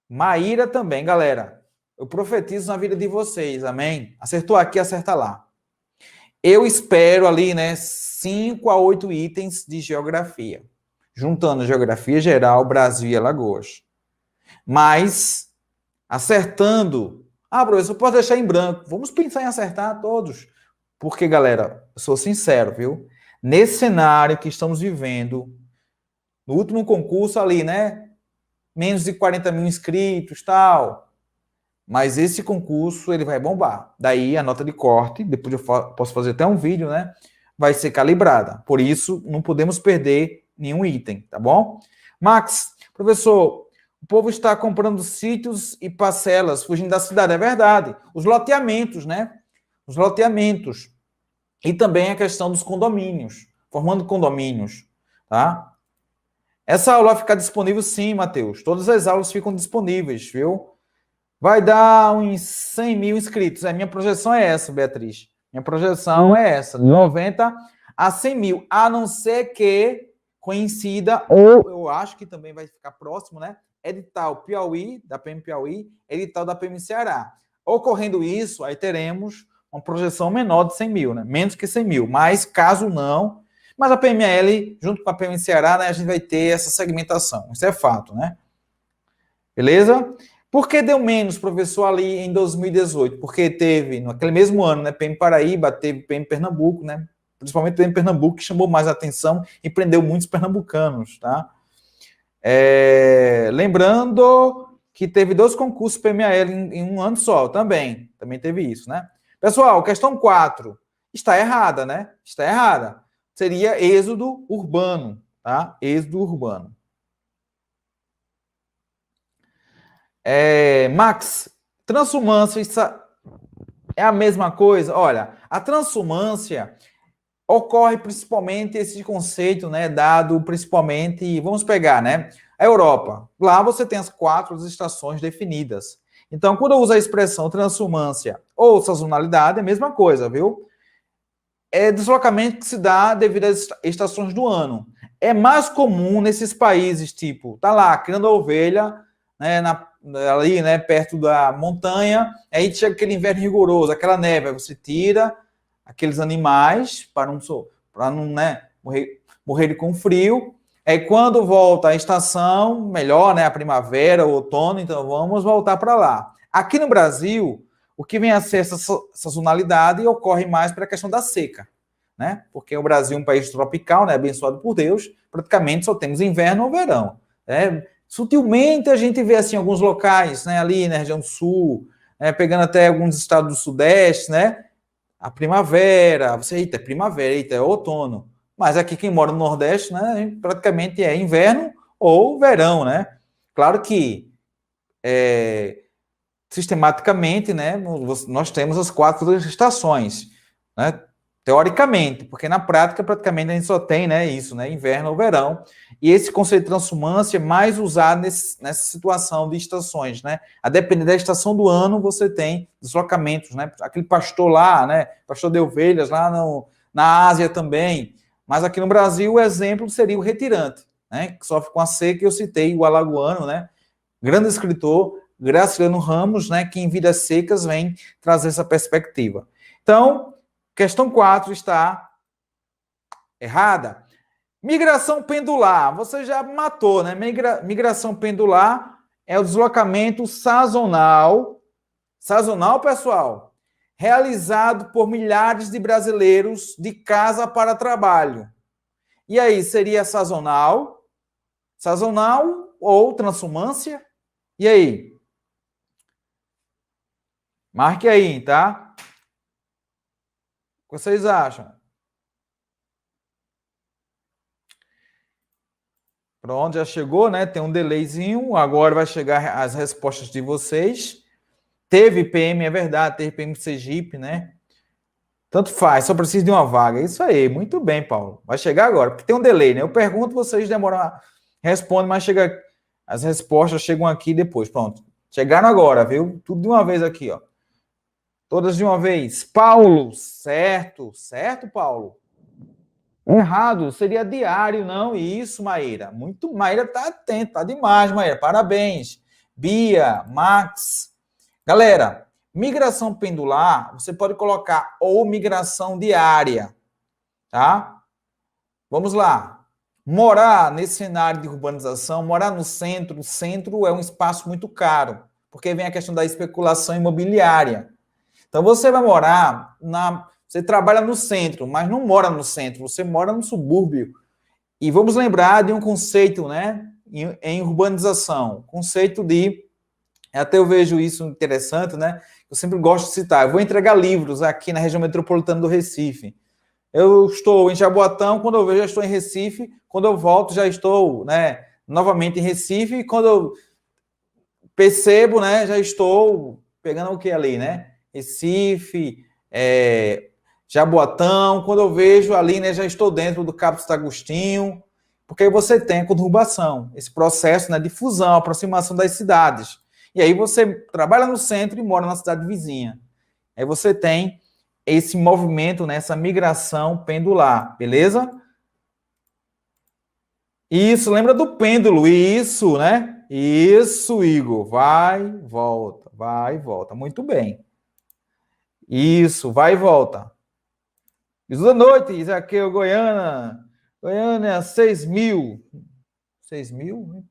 Maíra também, galera. Eu profetizo na vida de vocês, amém? Acertou aqui, acerta lá. Eu espero ali, né, 5 a 8 itens de geografia. Juntando geografia geral, Brasil e Alagoas. Mas, acertando... professor, pode deixar em branco. Vamos pensar em acertar todos. Porque, galera, eu sou sincero, viu? Nesse cenário que estamos vivendo, no último concurso ali, né? Menos de 40 mil inscritos, tal. Mas esse concurso, ele vai bombar. Daí, a nota de corte, depois eu posso fazer até um vídeo, né? Vai ser calibrada. Por isso, não podemos perder nenhum item, tá bom? Max, professor, o povo está comprando sítios e parcelas, fugindo da cidade. É verdade. Os loteamentos, né? Os loteamentos. E também a questão dos condomínios, formando condomínios, tá? Essa aula vai ficar disponível sim, Matheus. Todas as aulas ficam disponíveis, viu? Vai dar uns 100 mil inscritos. A minha projeção é essa, Beatriz. Minha projeção é essa, de 90 a 100 mil. A não ser que coincida, ou eu acho que também vai ficar próximo, né? Edital Piauí, da PM Piauí, edital da PM Ceará. Ocorrendo isso, aí teremos uma projeção menor de 100 mil, né? Menos que 100 mil. Mas, caso não... Mas a PML, junto com a PM Ceará, né, a gente vai ter essa segmentação. Isso é fato, né? Beleza? Por que deu menos, professor, ali em 2018? Porque teve, naquele mesmo ano, né, PM Paraíba, teve PM Pernambuco, né? Principalmente PM Pernambuco, que chamou mais atenção e prendeu muitos pernambucanos, tá? Lembrando que teve 2 concursos PML em um ano só, também teve isso, né? Pessoal, questão 4, está errada, né? Está errada. Seria êxodo urbano, tá? Êxodo urbano. Max, transumância é a mesma coisa? Olha, a transumância ocorre principalmente esse conceito, né, dado principalmente, vamos pegar, né, a Europa. Lá você tem as 4 estações definidas. Então, quando eu uso a expressão transumância ou sazonalidade, é a mesma coisa, viu? É deslocamento que se dá devido às estações do ano. É mais comum nesses países, tipo, tá lá, criando a ovelha, né, ali, né, perto da montanha, aí chega aquele inverno rigoroso, aquela neve, aí você tira aqueles animais para não né, morrer com frio. Aí quando volta a estação, melhor, né, a primavera, o outono, então vamos voltar para lá. Aqui no Brasil, o que vem a ser essa sazonalidade ocorre mais para a questão da seca, né? Porque o Brasil é um país tropical, né, abençoado por Deus, praticamente só temos inverno ou verão, né? Sutilmente a gente vê assim alguns locais, né, ali na região do sul, né, pegando até alguns estados do sudeste, né, a primavera, você, eita, é primavera, eita, é outono. Mas aqui quem mora no Nordeste, né, praticamente é inverno ou verão, né? Claro que sistematicamente, né, nós temos as 4 estações, né? Teoricamente, porque na prática praticamente a gente só tem, né, isso, né, inverno ou verão. E esse conceito de transumância é mais usado nessa situação de estações, né? A depender da estação do ano, você tem deslocamentos, né? Aquele pastor lá, né, pastor de ovelhas lá na Ásia também. Mas aqui no Brasil o exemplo seria o retirante, né, que sofre com a seca. Eu citei o alagoano, né, grande escritor Graciliano Ramos, né, que em Vidas Secas vem trazer essa perspectiva. Então, questão 4 está errada. Migração pendular, você já matou, né? Migração pendular é o deslocamento sazonal, pessoal, realizado por milhares de brasileiros de casa para trabalho. E aí, seria sazonal ou transumância? E aí? Marque aí, tá? O que vocês acham? Pronto, já chegou, né? Tem um delayzinho. Agora vai chegar as respostas de vocês. Teve PM, é verdade, teve PM Sergipe, né? Tanto faz, só preciso de uma vaga. Isso aí, muito bem, Paulo. Vai chegar agora, porque tem um delay, né? Eu pergunto, vocês demoram, respondem, mas chega, as respostas chegam aqui depois. Pronto. Chegaram agora, viu? Tudo de uma vez aqui, ó. Todas de uma vez. Paulo, certo, Paulo. Errado, seria diário, não? Isso, Maíra. Muito, Maíra tá atenta, tá demais, Maíra. Parabéns. Bia, Max. Galera, migração pendular, você pode colocar ou migração diária, tá? Vamos lá. Morar nesse cenário de urbanização, morar no centro, o centro é um espaço muito caro, porque vem a questão da especulação imobiliária. Então, você vai morar Você trabalha no centro, mas não mora no centro, você mora no subúrbio. E vamos lembrar de um conceito, né, em urbanização, conceito de... Até eu vejo isso interessante, né? Eu sempre gosto de citar. Eu vou entregar livros aqui na região metropolitana do Recife. Eu estou em Jaboatão, quando eu vejo, já estou em Recife. Quando eu volto, já estou, né, novamente em Recife. E quando eu percebo, né, já estou pegando o que ali, né? Recife, Jaboatão. Quando eu vejo ali, né, já estou dentro do Cabo Santo Agostinho, porque aí você tem a conurbação, esse processo, né, de fusão, aproximação das cidades. E aí você trabalha no centro e mora na cidade vizinha. Aí você tem esse movimento, né, essa migração pendular, beleza? Isso, lembra do pêndulo, isso, né? Isso, Igor, vai, volta, muito bem. Isso, vai e volta. Isso da noite, Isaqueu, Goiânia, 6.000. 6.000?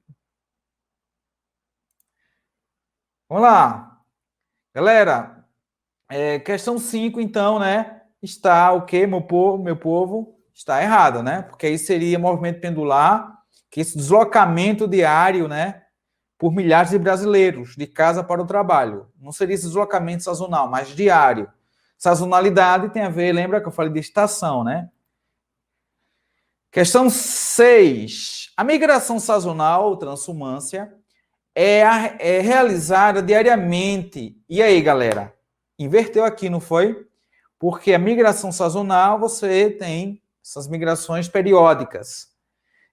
Vamos lá. Galera, questão 5, então, né? Está o quê, meu povo? Está errado, né? Porque aí seria movimento pendular, que esse deslocamento diário, né? Por milhares de brasileiros, de casa para o trabalho. Não seria esse deslocamento sazonal, mas diário. Sazonalidade tem a ver, lembra que eu falei de estação, né? Questão 6. A migração sazonal, transumância, é realizada diariamente. E aí, galera? Inverteu aqui, não foi? Porque a migração sazonal, você tem essas migrações periódicas.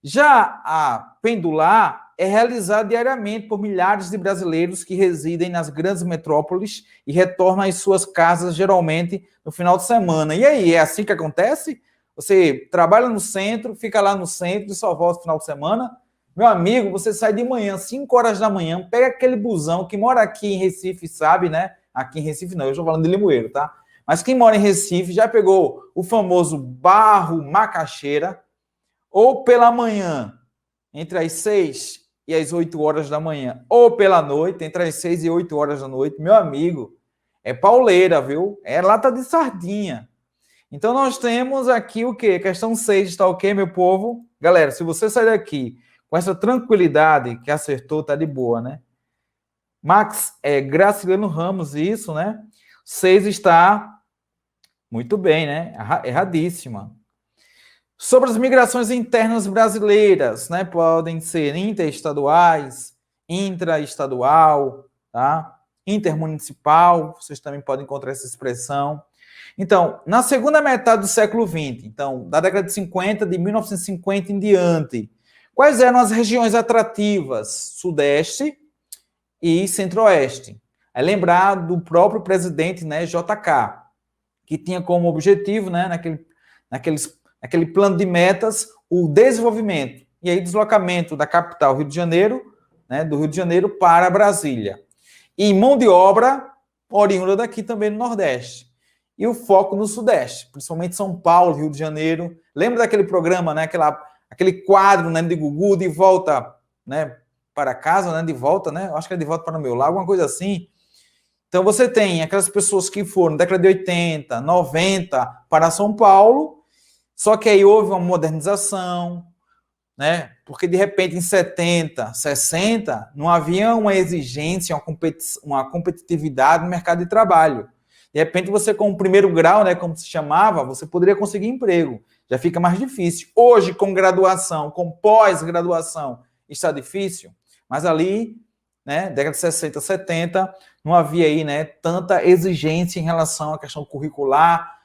Já a pendular é realizada diariamente por milhares de brasileiros que residem nas grandes metrópoles e retornam às suas casas, geralmente, no final de semana. E aí, é assim que acontece? Você trabalha no centro, fica lá no centro e só volta no final de semana? Meu amigo, você sai de manhã, 5 horas da manhã, pega aquele busão, que mora aqui em Recife, sabe, né? Aqui em Recife não, eu estou falando de Limoeiro, tá? Mas quem mora em Recife já pegou o famoso barro macaxeira, ou pela manhã, entre as 6 e as 8 horas da manhã, ou pela noite, entre as 6 e 8 horas da noite, meu amigo, é pauleira, viu? É lata de sardinha. Então, nós temos aqui o quê? Questão 6 está ok, meu povo? Galera, se você sair daqui Com essa tranquilidade que acertou, tá de boa, né? Max, Graciliano Ramos, isso, né? 6 está muito bem, né? Erradíssima. Sobre as migrações internas brasileiras, né? Podem ser interestaduais, intraestadual, tá? Intermunicipal, vocês também podem encontrar essa expressão. Então, na segunda metade do século XX, então, da década de 50, de 1950 em diante, quais eram as regiões atrativas? Sudeste e Centro-Oeste. É lembrar do próprio presidente, né, JK, que tinha como objetivo, né, naquele plano de metas, o desenvolvimento e aí deslocamento da capital Rio de Janeiro, né, do Rio de Janeiro para Brasília. E mão de obra oriunda daqui também no Nordeste. E o foco no Sudeste, principalmente São Paulo, Rio de Janeiro. Lembra daquele programa, né, aquele quadro, né, de Gugu, de volta, né, para casa, né, de volta, né? Acho que é de volta para o meu lar, alguma coisa assim. Então você tem aquelas pessoas que foram na década de 80, 90 para São Paulo, só que aí houve uma modernização, né? Porque de repente em 70, 60 não havia uma exigência, uma competitividade no mercado de trabalho. De repente você com o primeiro grau, né, como se chamava, você poderia conseguir emprego. Já fica mais difícil. Hoje com graduação, com pós-graduação, está difícil. Mas ali, né, década de 60, 70, não havia aí, né, tanta exigência em relação à questão curricular.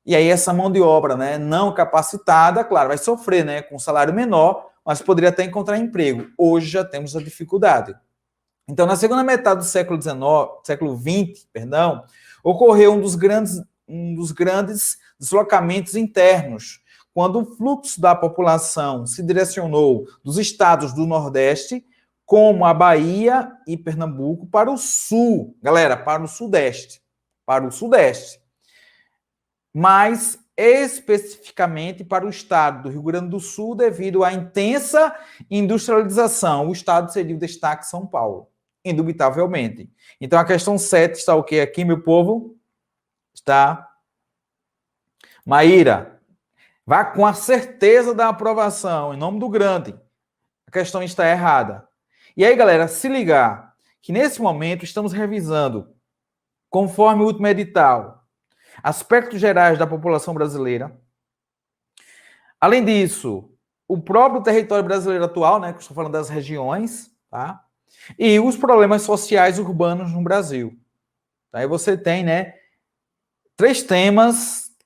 E aí essa mão de obra, né, não capacitada, claro, vai sofrer, né, com um salário menor, mas poderia até encontrar emprego. Hoje já temos a dificuldade. Então, na segunda metade do século XX, ocorreu um dos grandes deslocamentos internos, quando o fluxo da população se direcionou dos estados do Nordeste, como a Bahia e Pernambuco, para o Sul. Galera, para o Sudeste. Para o Sudeste. Mas, especificamente para o estado do Rio Grande do Sul, devido à intensa industrialização. O estado seria o destaque São Paulo, indubitavelmente. Então, a questão 7 está o quê aqui, meu povo? Está... Maíra, vá com a certeza da aprovação, em nome do grande. A questão está errada. E aí, galera, se ligar que nesse momento estamos revisando, conforme o último edital, aspectos gerais da população brasileira. Além disso, o próprio território brasileiro atual, né, que eu estou falando das regiões, tá? E os problemas sociais urbanos no Brasil. Aí você tem, né,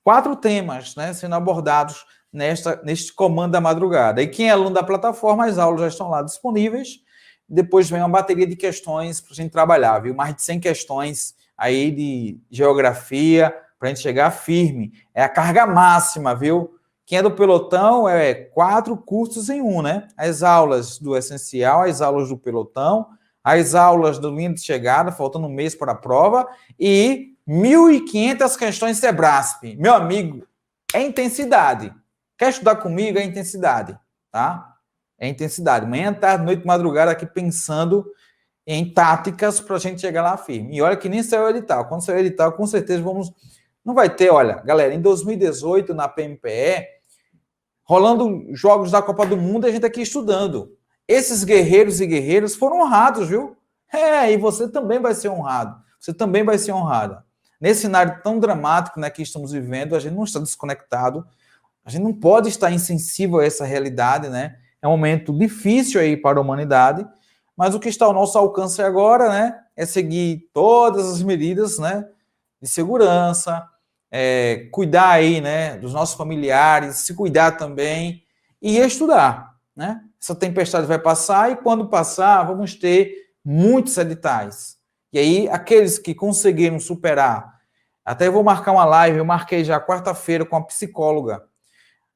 4 temas, né, sendo abordados neste comando da madrugada. E quem é aluno da plataforma, as aulas já estão lá disponíveis. Depois vem uma bateria de questões para a gente trabalhar, viu? Mais de 100 questões aí de geografia, para a gente chegar firme. É a carga máxima, viu? Quem é do pelotão 4 cursos em 1, né? As aulas do essencial, as aulas do pelotão, as aulas do linha de chegada, faltando um mês para a prova, e 1.500 questões Sebrasp. Meu amigo, é intensidade. Quer estudar comigo? É intensidade, tá? É intensidade. Manhã, tarde, noite, madrugada, aqui pensando em táticas para a gente chegar lá firme. E olha que nem saiu o edital. Quando sair o edital, com certeza vamos... Não vai ter, olha, galera, em 2018, na PMPE, rolando jogos da Copa do Mundo, a gente aqui estudando. Esses guerreiros e guerreiras foram honrados, viu? E você também vai ser honrado. Você também vai ser honrada. Nesse cenário tão dramático, né, que estamos vivendo, a gente não está desconectado, a gente não pode estar insensível a essa realidade, né? É um momento difícil aí para a humanidade, mas o que está ao nosso alcance agora, né, é seguir todas as medidas, né, de segurança, cuidar aí, né, dos nossos familiares, se cuidar também e estudar, né? Essa tempestade vai passar e quando passar, vamos ter muitos editais. E aí, aqueles que conseguiram superar, até eu vou marcar uma live, eu marquei já quarta-feira com a psicóloga,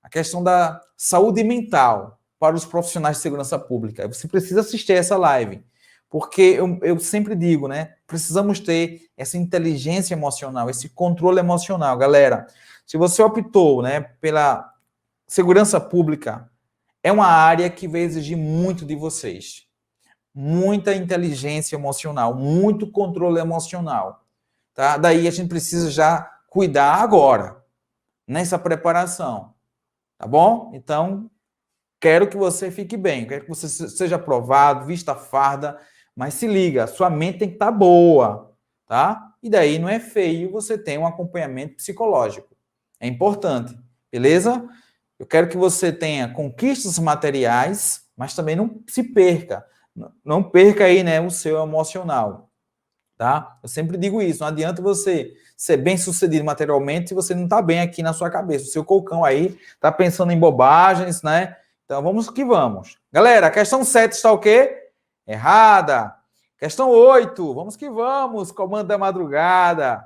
a questão da saúde mental para os profissionais de segurança pública. Você precisa assistir essa live, porque eu sempre digo, né? Precisamos ter essa inteligência emocional, esse controle emocional. Galera, se você optou, né, pela segurança pública, é uma área que vai exigir muito de vocês. Muita inteligência emocional, muito controle emocional. Tá? Daí a gente precisa já cuidar agora, nessa preparação. Tá bom? Então, quero que você fique bem, quero que você seja aprovado, vista a farda, mas se liga, sua mente tem que estar boa, tá? E daí não é feio você ter um acompanhamento psicológico. É importante, beleza? Eu quero que você tenha conquistas materiais, mas também não se perca. Não perca aí, né, o seu emocional, tá? Eu sempre digo isso, não adianta você ser bem-sucedido materialmente se você não está bem aqui na sua cabeça. O seu cocão aí está pensando em bobagens, né? Então vamos que vamos. Galera, a questão 7 está o quê? Errada. Questão 8, vamos que vamos, comando da madrugada.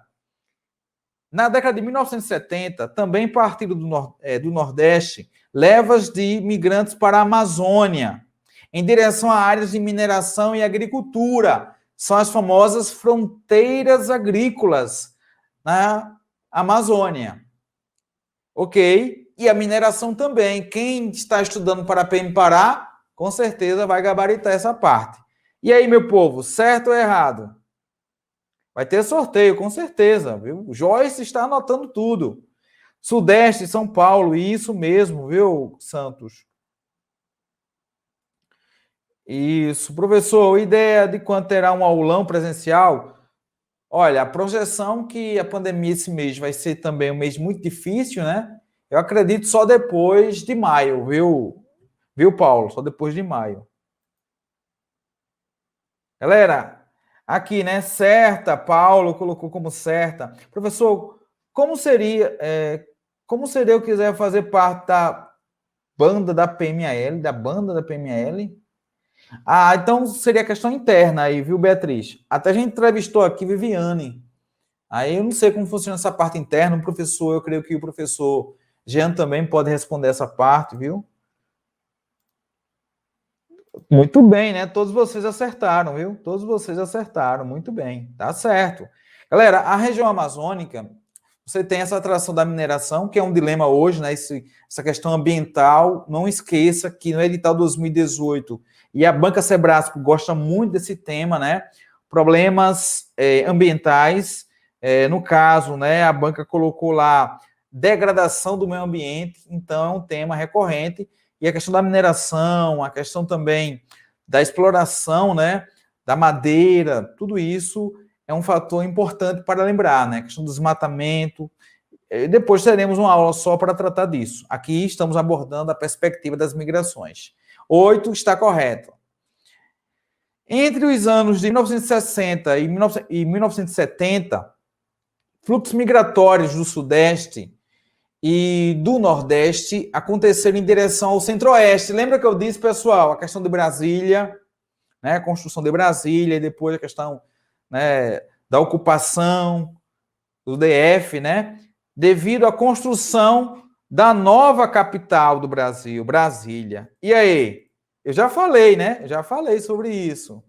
Na década de 1970, também partiram do Nordeste levas de imigrantes para a Amazônia, em direção a áreas de mineração e agricultura. São as famosas fronteiras agrícolas na Amazônia. Ok? E a mineração também. Quem está estudando para PM Pará, com certeza vai gabaritar essa parte. E aí, meu povo, certo ou errado? Vai ter sorteio, com certeza, viu? O Joyce está anotando tudo. Sudeste, São Paulo, isso mesmo, viu, Santos? Isso. Professor, ideia de quando terá um aulão presencial? Olha, a projeção que a pandemia esse mês vai ser também um mês muito difícil, né? Eu acredito só depois de maio, viu? Viu, Paulo? Só depois de maio. Galera, aqui, né? Certa, Paulo colocou como certa. Professor, como seria eu quiser fazer parte da banda da PMAL, da banda da PMAL? Ah, então seria questão interna aí, viu, Beatriz? Até a gente entrevistou aqui Viviane. Aí eu não sei como funciona essa parte interna. O professor, eu creio que o professor Jean também pode responder essa parte, viu? Muito bem, né? Todos vocês acertaram, viu? Todos vocês acertaram, muito bem, tá certo. Galera, a região amazônica, você tem essa atração da mineração, que é um dilema hoje, né? Essa questão ambiental. Não esqueça que no edital 2018, e a Banca Sebrasco gosta muito desse tema, né? Problemas ambientais. No caso, né, a banca colocou lá degradação do meio ambiente, então é um tema recorrente. E a questão da mineração, a questão também da exploração, né, da madeira, tudo isso é um fator importante para lembrar, né? A questão do desmatamento. Depois teremos uma aula só para tratar disso. Aqui estamos abordando a perspectiva das migrações. 8 está correto. Entre os anos de 1960 e 1970, fluxos migratórios do Sudeste e do Nordeste aconteceram em direção ao Centro-Oeste. Lembra que eu disse, pessoal, a questão de Brasília, né, a construção de Brasília, e depois a questão, né, da ocupação do DF, né, devido à construção da nova capital do Brasil, Brasília. E aí? Eu já falei, né? Já falei sobre isso,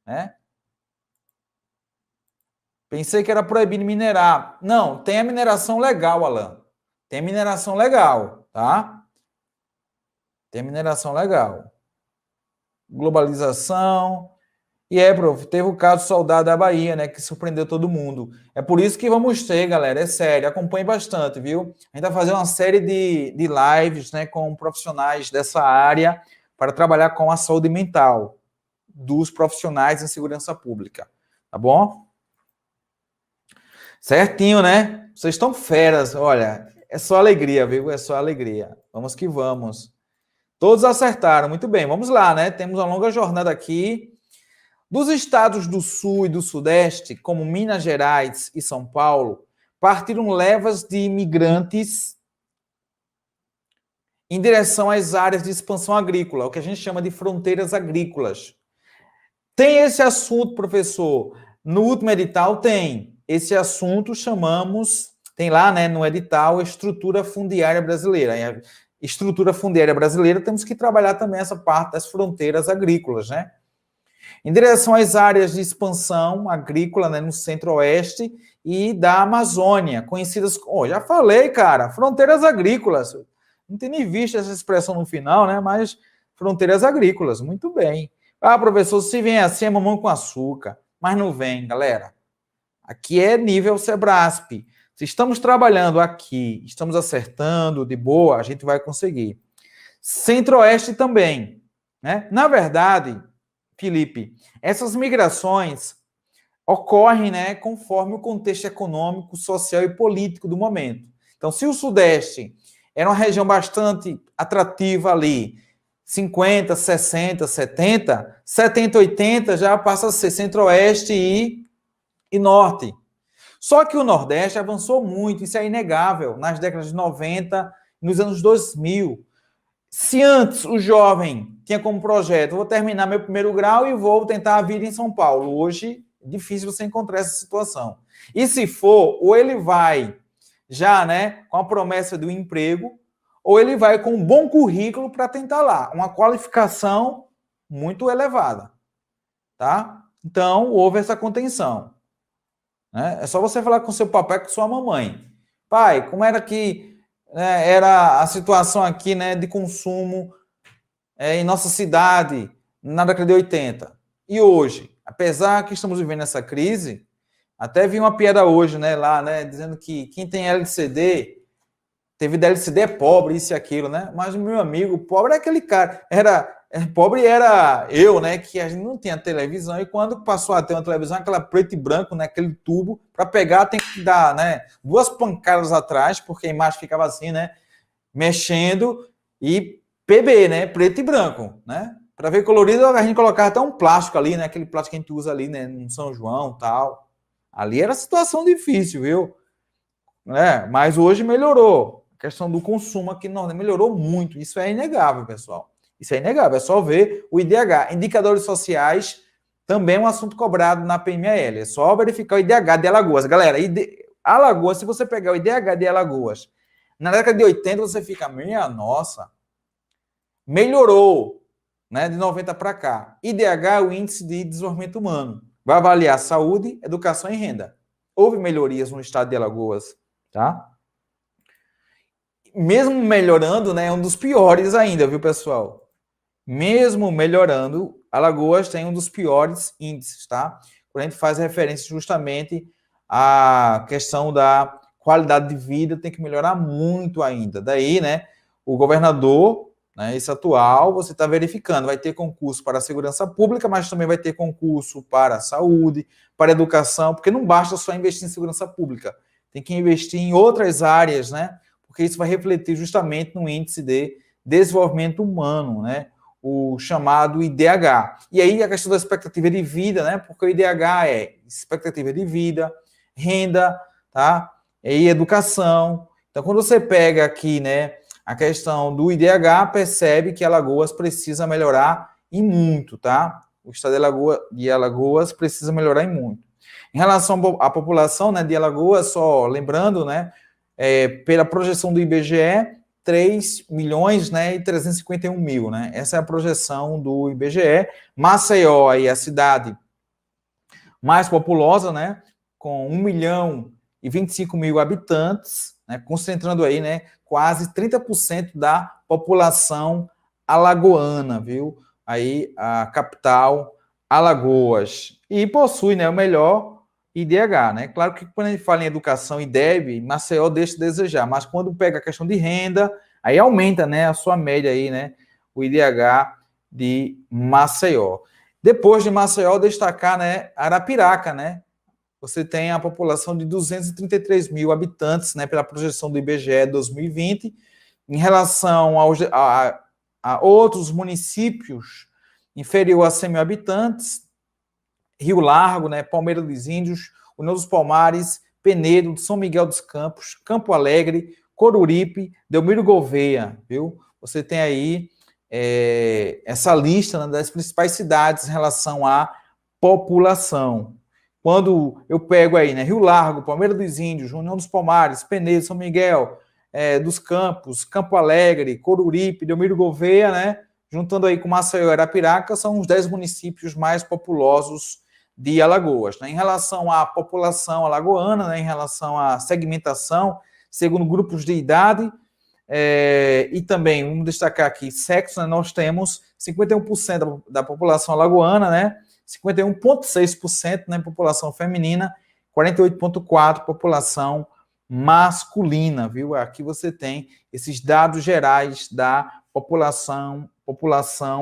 né? Pensei que era proibido minerar. Não, tem a mineração legal, Alan. Tem mineração legal, tá? Tem mineração legal. Globalização. E prof, teve o caso do soldado da Bahia, né, que surpreendeu todo mundo. É por isso que vamos ter, galera, é sério, acompanhe bastante, viu? A gente vai fazer uma série de lives, né, com profissionais dessa área para trabalhar com a saúde mental dos profissionais em segurança pública, tá bom? Certinho, né? Vocês estão feras, olha, é só alegria, viu? É só alegria. Vamos que vamos. Todos acertaram, muito bem. Vamos lá, né? Temos uma longa jornada aqui. Dos estados do Sul e do Sudeste, como Minas Gerais e São Paulo, partiram levas de imigrantes em direção às áreas de expansão agrícola, o que a gente chama de fronteiras agrícolas. Tem esse assunto, professor? No último edital tem. Esse assunto chamamos, tem lá, né, no edital, estrutura fundiária brasileira. Estrutura fundiária brasileira, temos que trabalhar também essa parte das fronteiras agrícolas, né? Em direção às áreas de expansão agrícola, né, no centro-oeste e da Amazônia, conhecidas como... já falei, cara, fronteiras agrícolas. Não tem nem visto essa expressão no final, né? Mas fronteiras agrícolas, muito bem. Ah, professor, se vem assim é mamão com açúcar. Mas não vem, galera. Aqui é nível Sebrasp. Se estamos trabalhando aqui, estamos acertando de boa, a gente vai conseguir. Centro-Oeste também, né? Na verdade, Felipe, essas migrações ocorrem, né, conforme o contexto econômico, social e político do momento. Então, se o Sudeste era uma região bastante atrativa ali, 50, 60, 70, 70, 80 já passa a ser Centro-Oeste e Norte. Só que o Nordeste avançou muito, isso é inegável, nas décadas de 90, nos anos 2000. Se antes o jovem tinha como projeto, vou terminar meu primeiro grau e vou tentar a vida em São Paulo. Hoje, é difícil você encontrar essa situação. E se for, ou ele vai já, né, com a promessa do emprego, ou ele vai com um bom currículo para tentar lá, uma qualificação muito elevada, tá? Então, houve essa contenção. Né? É só você falar com seu papai e com sua mamãe. Pai, como era que era a situação aqui, né, de consumo em nossa cidade na década de 80? E hoje, apesar que estamos vivendo essa crise, até vi uma piada hoje, né, lá, né, dizendo que quem tem LCD, teve LCD é pobre, isso e aquilo, né? Mas o meu amigo, pobre é aquele cara, pobre era eu, né, que a gente não tinha televisão, e quando passou a ter uma televisão, aquela preto e branco, né, aquele tubo, para pegar tem que dar, né, 2 pancadas atrás, porque a imagem ficava assim, né, mexendo, e PB, né, preto e branco, né? Para ver colorido, a gente colocava até um plástico ali, né, aquele plástico que a gente usa ali, né, no São João, tal. Ali era situação difícil, viu? Mas hoje melhorou. A questão do consumo aqui não melhorou muito. Isso é inegável, pessoal. Isso é inegável. É só ver o IDH. Indicadores sociais também é um assunto cobrado na PMAL. É só verificar o IDH de Alagoas. Galera, Alagoas, se você pegar o IDH de Alagoas, na década de 80 você fica, minha nossa, melhorou, né, de 90 para cá. IDH é o Índice de Desenvolvimento Humano. Vai avaliar saúde, educação e renda. Houve melhorias no estado de Alagoas, tá? Mesmo melhorando, né, é um dos piores ainda, viu, pessoal? Mesmo melhorando, Alagoas tem um dos piores índices, tá? Quando a gente faz referência justamente à questão da qualidade de vida, tem que melhorar muito ainda. Daí, né, o governador, né, esse atual, você está verificando, vai ter concurso para a segurança pública, mas também vai ter concurso para a saúde, para a educação, porque não basta só investir em segurança pública, tem que investir em outras áreas, né? Porque isso vai refletir justamente no índice de desenvolvimento humano, né? O chamado IDH. E aí a questão da expectativa de vida, né? Porque o IDH é expectativa de vida, renda, tá? E educação. Então, quando você pega aqui, né, a questão do IDH, percebe que Alagoas precisa melhorar e muito, tá? O estado de Alagoas precisa melhorar e muito. Em relação à população, né, de Alagoas, só lembrando, né, pela projeção do IBGE, 3 milhões, né, e 351 mil, né? Essa é a projeção do IBGE. Maceió, aí, a cidade mais populosa, né, com 1 milhão e 25 mil habitantes, né, concentrando aí, né, quase 30% da população alagoana, viu? Aí a capital, Alagoas. E possui, né, o melhor IDH, né? Claro que quando a gente fala em educação e DEB, Maceió deixa de desejar, mas quando pega a questão de renda, aí aumenta, né, a sua média aí, né, o IDH de Maceió. Depois de Maceió, destacar, né, Arapiraca, né? Você tem a população de 233 mil habitantes, né, pela projeção do IBGE 2020. Em relação a outros municípios inferior a 100 mil habitantes, Rio Largo, né, Palmeira dos Índios, União dos Palmares, Penedo, São Miguel dos Campos, Campo Alegre, Coruripe, Delmiro Gouveia, viu? Você tem aí essa lista, né, das principais cidades em relação à população. Quando eu pego aí, né, Rio Largo, Palmeira dos Índios, União dos Palmares, Penedo, São Miguel dos Campos, Campo Alegre, Coruripe, Delmiro Gouveia, né, juntando aí com Maceió e Arapiraca, são os 10 municípios mais populosos de Alagoas. Né? Em relação à população alagoana, né, em relação à segmentação, segundo grupos de idade, e também, vamos destacar aqui, sexo, né, nós temos 51% da população alagoana, né, 51,6%, né, população feminina, 48,4% população masculina, viu? Aqui você tem esses dados gerais da população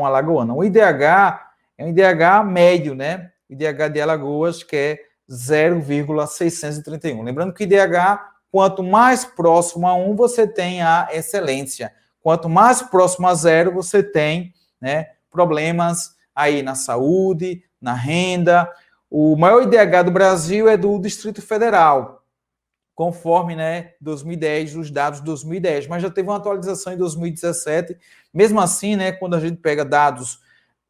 alagoana. O IDH é um IDH médio, né? O IDH de Alagoas, que é 0,631. Lembrando que o IDH, quanto mais próximo a 1, você tem a excelência. Quanto mais próximo a 0, você tem, né, problemas aí na saúde, na renda. O maior IDH do Brasil é do Distrito Federal, conforme, né, 2010, os dados de 2010, mas já teve uma atualização em 2017. Mesmo assim, né, quando a gente pega dados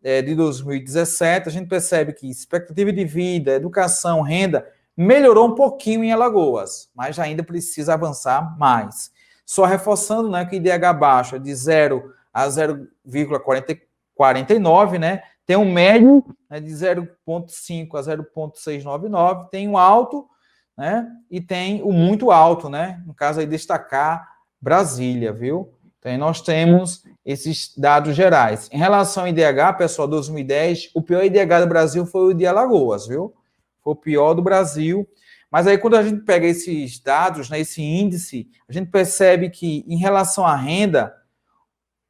de 2017, a gente percebe que expectativa de vida, educação, renda, melhorou um pouquinho em Alagoas, mas ainda precisa avançar mais. Só reforçando, né, que o IDH baixo é de 0 a 0,49, né, tem um médio, né, de 0,5 a 0,699, tem um alto, né, e tem o muito alto, né, no caso aí destacar Brasília, viu? Então, nós temos esses dados gerais. Em relação ao IDH, pessoal, 2010, o pior IDH do Brasil foi o de Alagoas, viu? Foi o pior do Brasil. Mas aí, quando a gente pega esses dados, né, esse índice, a gente percebe que, em relação à renda,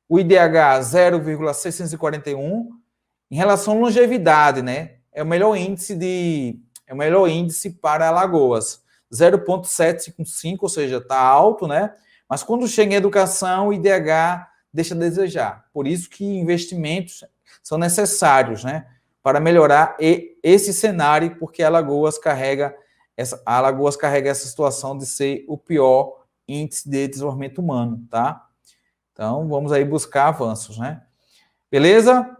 o IDH 0,641, em relação à longevidade, né, é o melhor índice para Alagoas, 0,755, ou seja, está alto, né? Mas quando chega em educação, o IDH deixa a desejar. Por isso que investimentos são necessários, né, para melhorar esse cenário, porque Alagoas carrega essa situação de ser o pior índice de desenvolvimento humano, tá? Então, vamos aí buscar avanços, né? Beleza?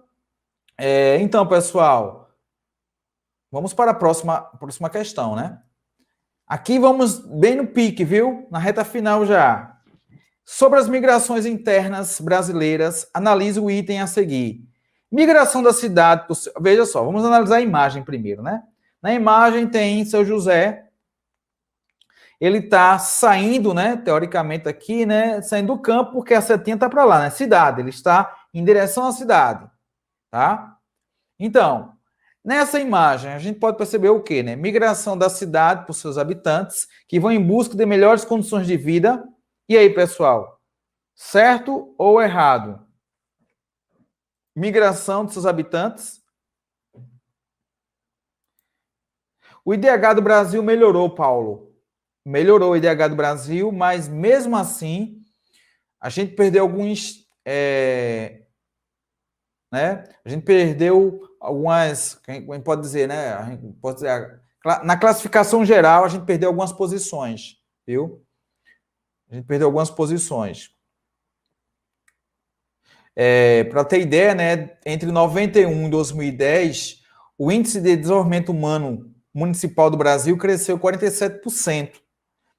Então, pessoal, vamos para a próxima questão, né? Aqui vamos bem no pique, viu? Na reta final já. Sobre as migrações internas brasileiras, analise o item a seguir. Migração da cidade... Veja só, vamos analisar a imagem primeiro, né? Na imagem tem seu José. Ele está saindo, né? Teoricamente aqui, né? Saindo do campo, porque a setinha está para lá, né? Cidade. Ele está em direção à cidade, tá? Então, nessa imagem, a gente pode perceber o quê, né? Migração da cidade por seus habitantes, que vão em busca de melhores condições de vida. E aí, pessoal? Certo ou errado? Migração de seus habitantes. O IDH do Brasil melhorou, Paulo. Melhorou o IDH do Brasil, mas mesmo assim, a gente perdeu alguns... né? A gente perdeu algumas... A gente pode dizer, né? Na classificação geral, a gente perdeu algumas posições, viu? A gente perdeu algumas posições. Para ter ideia, né, entre 91 e 2010, o índice de desenvolvimento humano municipal do Brasil cresceu 47%.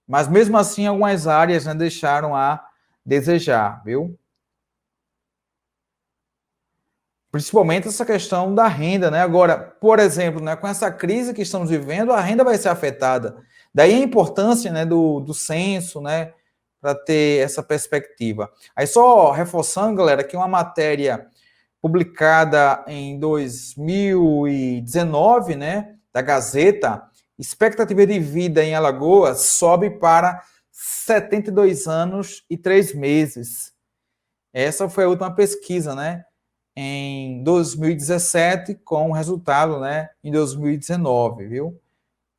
Mas, mesmo assim, algumas áreas, né, deixaram a desejar, viu? Principalmente essa questão da renda, né? Agora, por exemplo, né, com essa crise que estamos vivendo, a renda vai ser afetada. Daí a importância, né, do censo, né, para ter essa perspectiva. Aí só reforçando, galera, que uma matéria publicada em 2019, né, da Gazeta, expectativa de vida em Alagoas sobe para 72 anos e 3 meses. Essa foi a última pesquisa, né, em 2017, com o resultado, né, em 2019, viu?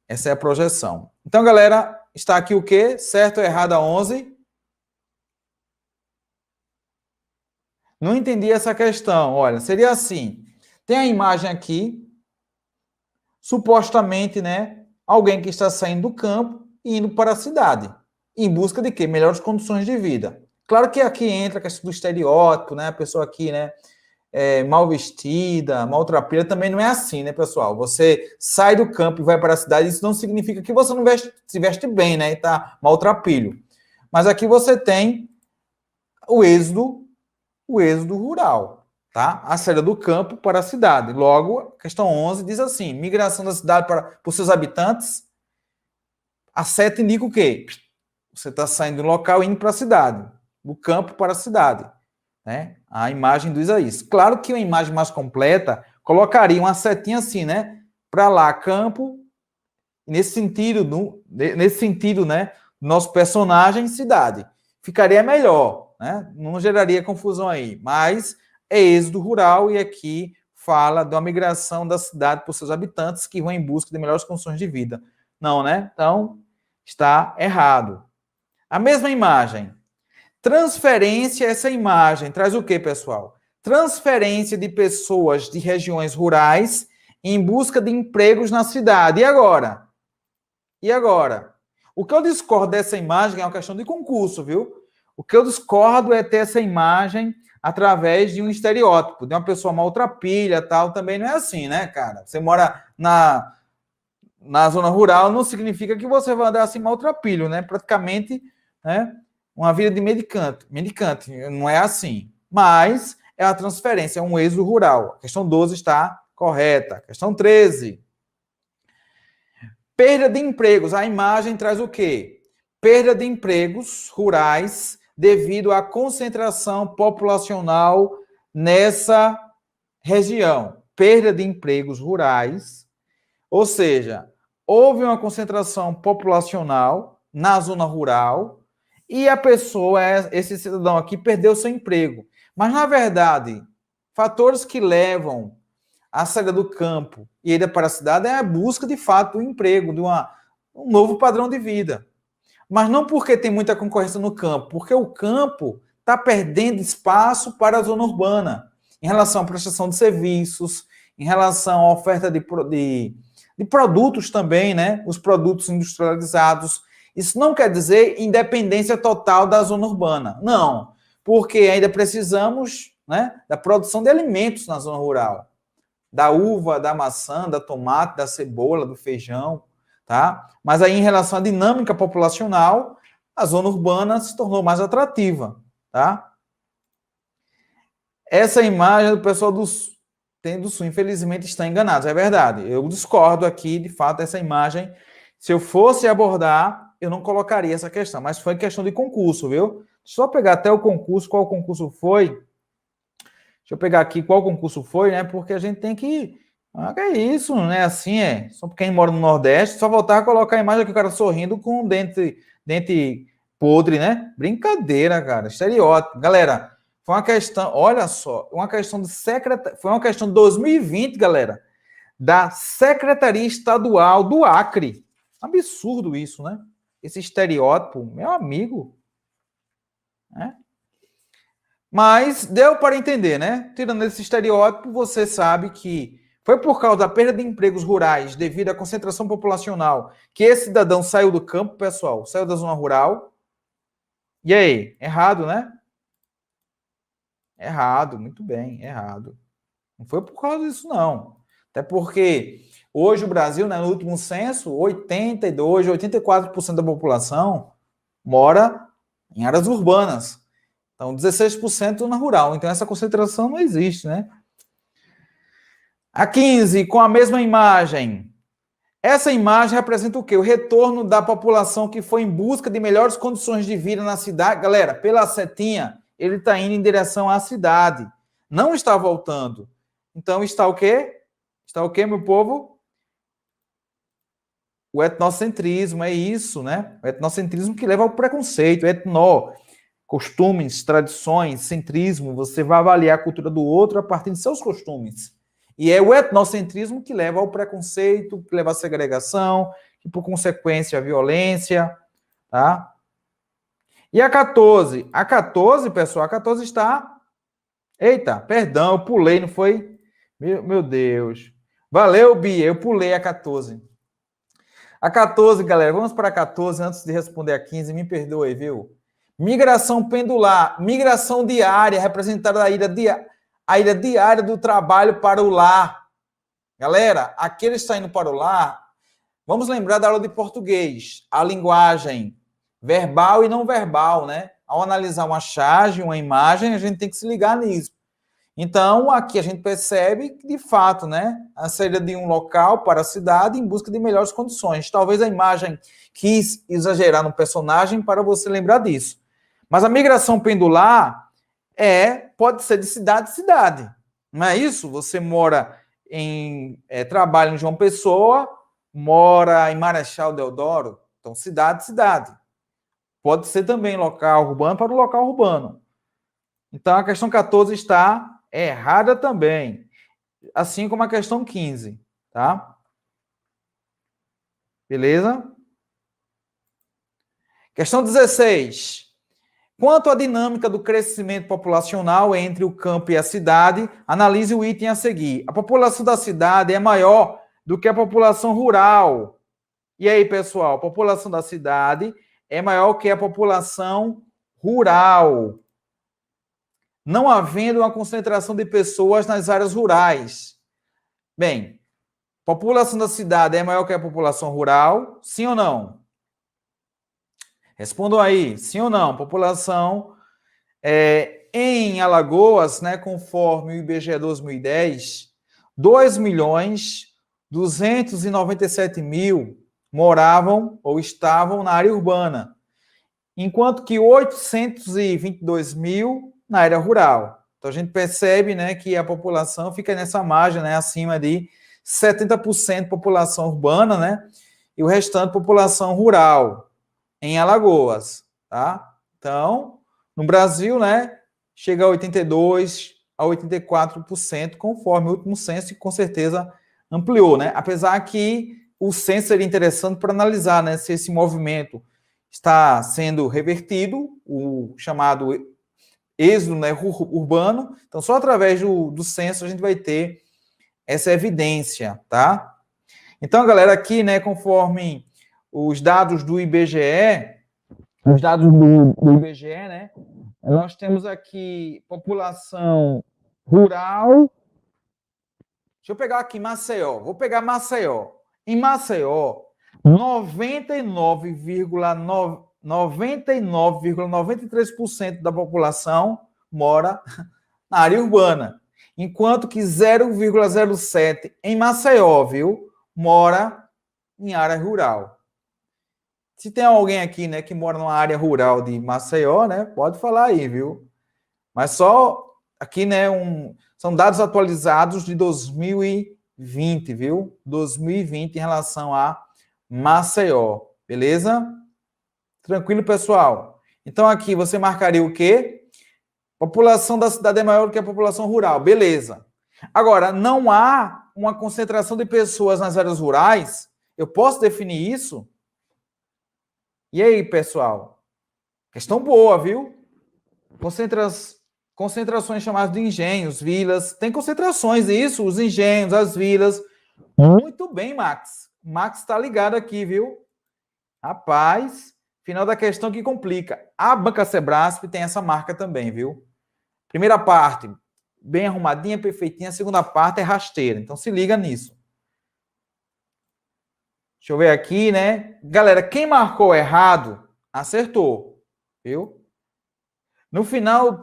Essa é a projeção. Então, galera, está aqui o quê? Certo ou errado a 11? Não entendi essa questão. Olha, seria assim. Tem a imagem aqui, supostamente, né, alguém que está saindo do campo e indo para a cidade. Em busca de quê? Melhores condições de vida. Claro que aqui entra a questão do estereótipo, né? A pessoa aqui, né, mal vestida, maltrapilha, também não é assim, né, pessoal? Você sai do campo e vai para a cidade, isso não significa que você não se veste bem, né, e tá maltrapilho. Mas aqui você tem o êxodo rural, tá? A saída do campo para a cidade. Logo, a questão 11 diz assim, migração da cidade por seus habitantes. A 7 indica o quê? Você está saindo do local e indo para a cidade, do campo para a cidade. Né? A imagem diz isso. Claro que uma imagem mais completa colocaria uma setinha assim, né? Para lá, campo, nesse sentido, né? Nosso personagem, cidade. Ficaria melhor, né? Não geraria confusão aí. Mas é êxodo rural e aqui fala de uma migração da cidade por seus habitantes que vão em busca de melhores condições de vida. Não, né? Então, está errado. A mesma imagem. Transferência, essa imagem traz o que, pessoal? Transferência de pessoas de regiões rurais em busca de empregos na cidade. E agora? E agora? O que eu discordo dessa imagem é uma questão de concurso, viu? O que eu discordo é ter essa imagem através de um estereótipo, de uma pessoa maltrapilha, tal. Também não é assim, né, cara? Você mora na zona rural, não significa que você vai andar assim maltrapilho, né? Praticamente, né? Uma vida de mendicante, não é assim. Mas é a transferência, é um êxodo rural. A questão 12 está correta. Questão 13. Perda de empregos. A imagem traz o quê? Perda de empregos rurais devido à concentração populacional nessa região. Perda de empregos rurais, ou seja, houve uma concentração populacional na zona rural e a pessoa, esse cidadão aqui, perdeu seu emprego. Mas, na verdade, fatores que levam a saída do campo e ida para a cidade é a busca, de fato, do emprego, de um novo padrão de vida. Mas não porque tem muita concorrência no campo, porque o campo está perdendo espaço para a zona urbana, em relação à prestação de serviços, em relação à oferta de produtos também, né? Os produtos industrializados. Isso não quer dizer independência total da zona urbana. Não, porque ainda precisamos, né, da produção de alimentos na zona rural. Da uva, da maçã, da tomate, da cebola, do feijão, tá? Mas aí, em relação à dinâmica populacional, a zona urbana se tornou mais atrativa, tá? Essa imagem do pessoal do Sul, infelizmente, está enganado, é verdade. Eu discordo aqui, de fato, essa imagem. Se eu fosse abordar, eu não colocaria essa questão, mas foi questão de concurso, viu? Só pegar até o concurso, qual concurso foi. Deixa eu pegar aqui qual concurso foi, né? Porque a gente tem que. Ah, que é isso, né? Assim é. Só porque quem mora no Nordeste, só voltar a colocar a imagem aqui, o cara sorrindo com dente podre, né? Brincadeira, cara. Estereótipo. Galera, foi uma questão, olha só, uma questão de foi uma questão de 2020, galera, da Secretaria Estadual do Acre. Absurdo isso, né? Esse estereótipo, meu amigo. Né? Mas deu para entender, né? Tirando esse estereótipo, você sabe que foi por causa da perda de empregos rurais devido à concentração populacional que esse cidadão saiu do campo, pessoal, saiu da zona rural. E aí? Errado, né? Errado, muito bem, errado. Não foi por causa disso, não. Até porque hoje o Brasil, né, no último censo, 82, 84% da população mora em áreas urbanas. Então, 16% na rural. Então, essa concentração não existe, né? A 15, com a mesma imagem. Essa imagem representa o quê? O retorno da população que foi em busca de melhores condições de vida na cidade. Galera, pela setinha, ele está indo em direção à cidade. Não está voltando. Então, está o quê? Está o quê, meu povo? O etnocentrismo, é isso, né? O etnocentrismo que leva ao preconceito, costumes, tradições, centrismo, você vai avaliar a cultura do outro a partir de seus costumes. E é o etnocentrismo que leva ao preconceito, que leva à segregação, e por consequência à violência, tá? E a 14? A 14, pessoal, a 14 está... Eita, perdão, eu pulei, não foi? Meu Deus. Valeu, Bia, eu pulei a 14. A 14, galera, vamos para a 14 antes de responder a 15, me perdoe, viu? Migração pendular, migração diária, representada a ida diária do trabalho para o lar. Galera, aquele está indo para o lar, vamos lembrar da aula de português, a linguagem verbal e não verbal, né? Ao analisar uma charge, uma imagem, a gente tem que se ligar nisso. Então, aqui a gente percebe que, de fato, né, a saída de um local para a cidade em busca de melhores condições. Talvez a imagem quis exagerar no personagem para você lembrar disso. Mas a migração pendular pode ser de cidade em cidade. Não é isso? Você mora trabalha em João Pessoa, mora em Marechal Deodoro, então cidade, cidade. pode ser também local urbano para o local urbano. Então, a questão 14 está errada também, assim como a questão 15, tá? Beleza? Questão 16. Quanto à dinâmica do crescimento populacional entre o campo e a cidade, analise o item a seguir. A população da cidade é maior do que a população rural. E aí, pessoal, a população da cidade é maior que a população rural, não havendo uma concentração de pessoas nas áreas rurais. Bem, a população da cidade é maior que a população rural? Sim ou não? Respondam aí, sim ou não? População em Alagoas, né, conforme o IBGE 2010, 2.297.000 moravam ou estavam na área urbana, enquanto que 822.000 na área rural. Então a gente percebe, né, que a população fica nessa margem, né, acima de 70% população urbana, né, e o restante população rural em Alagoas, tá? Então, no Brasil, né, chega a 82% a 84%, conforme o último censo, e com certeza ampliou, né? Apesar que o censo seria interessante para analisar, né, se esse movimento está sendo revertido, o chamado êxodo, né, urbano. Então, só através do censo a gente vai ter essa evidência, tá? Então, galera, aqui, né, conforme os dados do IBGE, né, nós temos aqui população rural. Deixa eu pegar aqui Maceió. Vou pegar Maceió. Em Maceió, 99,93% da população mora na área urbana, enquanto que 0,07% em Maceió, viu, mora em área rural. Se tem alguém aqui, né, que mora numa área rural de Maceió, né, pode falar aí, viu? Mas só aqui, né, são dados atualizados de 2020, viu? 2020 em relação a Maceió, beleza? Tranquilo, pessoal? Então aqui você marcaria o quê? População da cidade é maior do que a população rural, beleza. Agora, não há uma concentração de pessoas nas áreas rurais? Eu posso definir isso? E aí, pessoal? Questão boa, viu? Concentrações chamadas de engenhos, vilas. Tem concentrações, isso, os engenhos, as vilas. Muito bem, Max. Max está ligado aqui, viu? Rapaz, final da questão que complica. A Banca Sebrasp tem essa marca também, viu? Primeira parte, bem arrumadinha, perfeitinha. A segunda parte é rasteira. Então se liga nisso. Deixa eu ver aqui, né? Galera, quem marcou errado, acertou, viu? No final,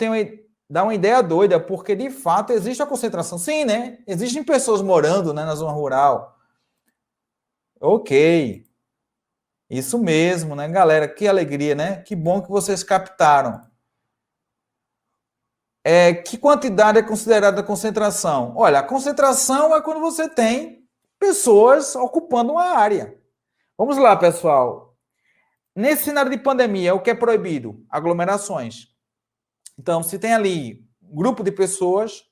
dá uma ideia doida, porque de fato existe a concentração. Sim, né? Existem pessoas morando, né, na zona rural. Ok. Isso mesmo, né, galera? Que alegria, né? Que bom que vocês captaram. Que quantidade é considerada concentração? Olha, a concentração é quando você tem pessoas ocupando uma área. Vamos lá, pessoal. Nesse cenário de pandemia, o que é proibido? Aglomerações. Então, se tem ali um grupo de pessoas...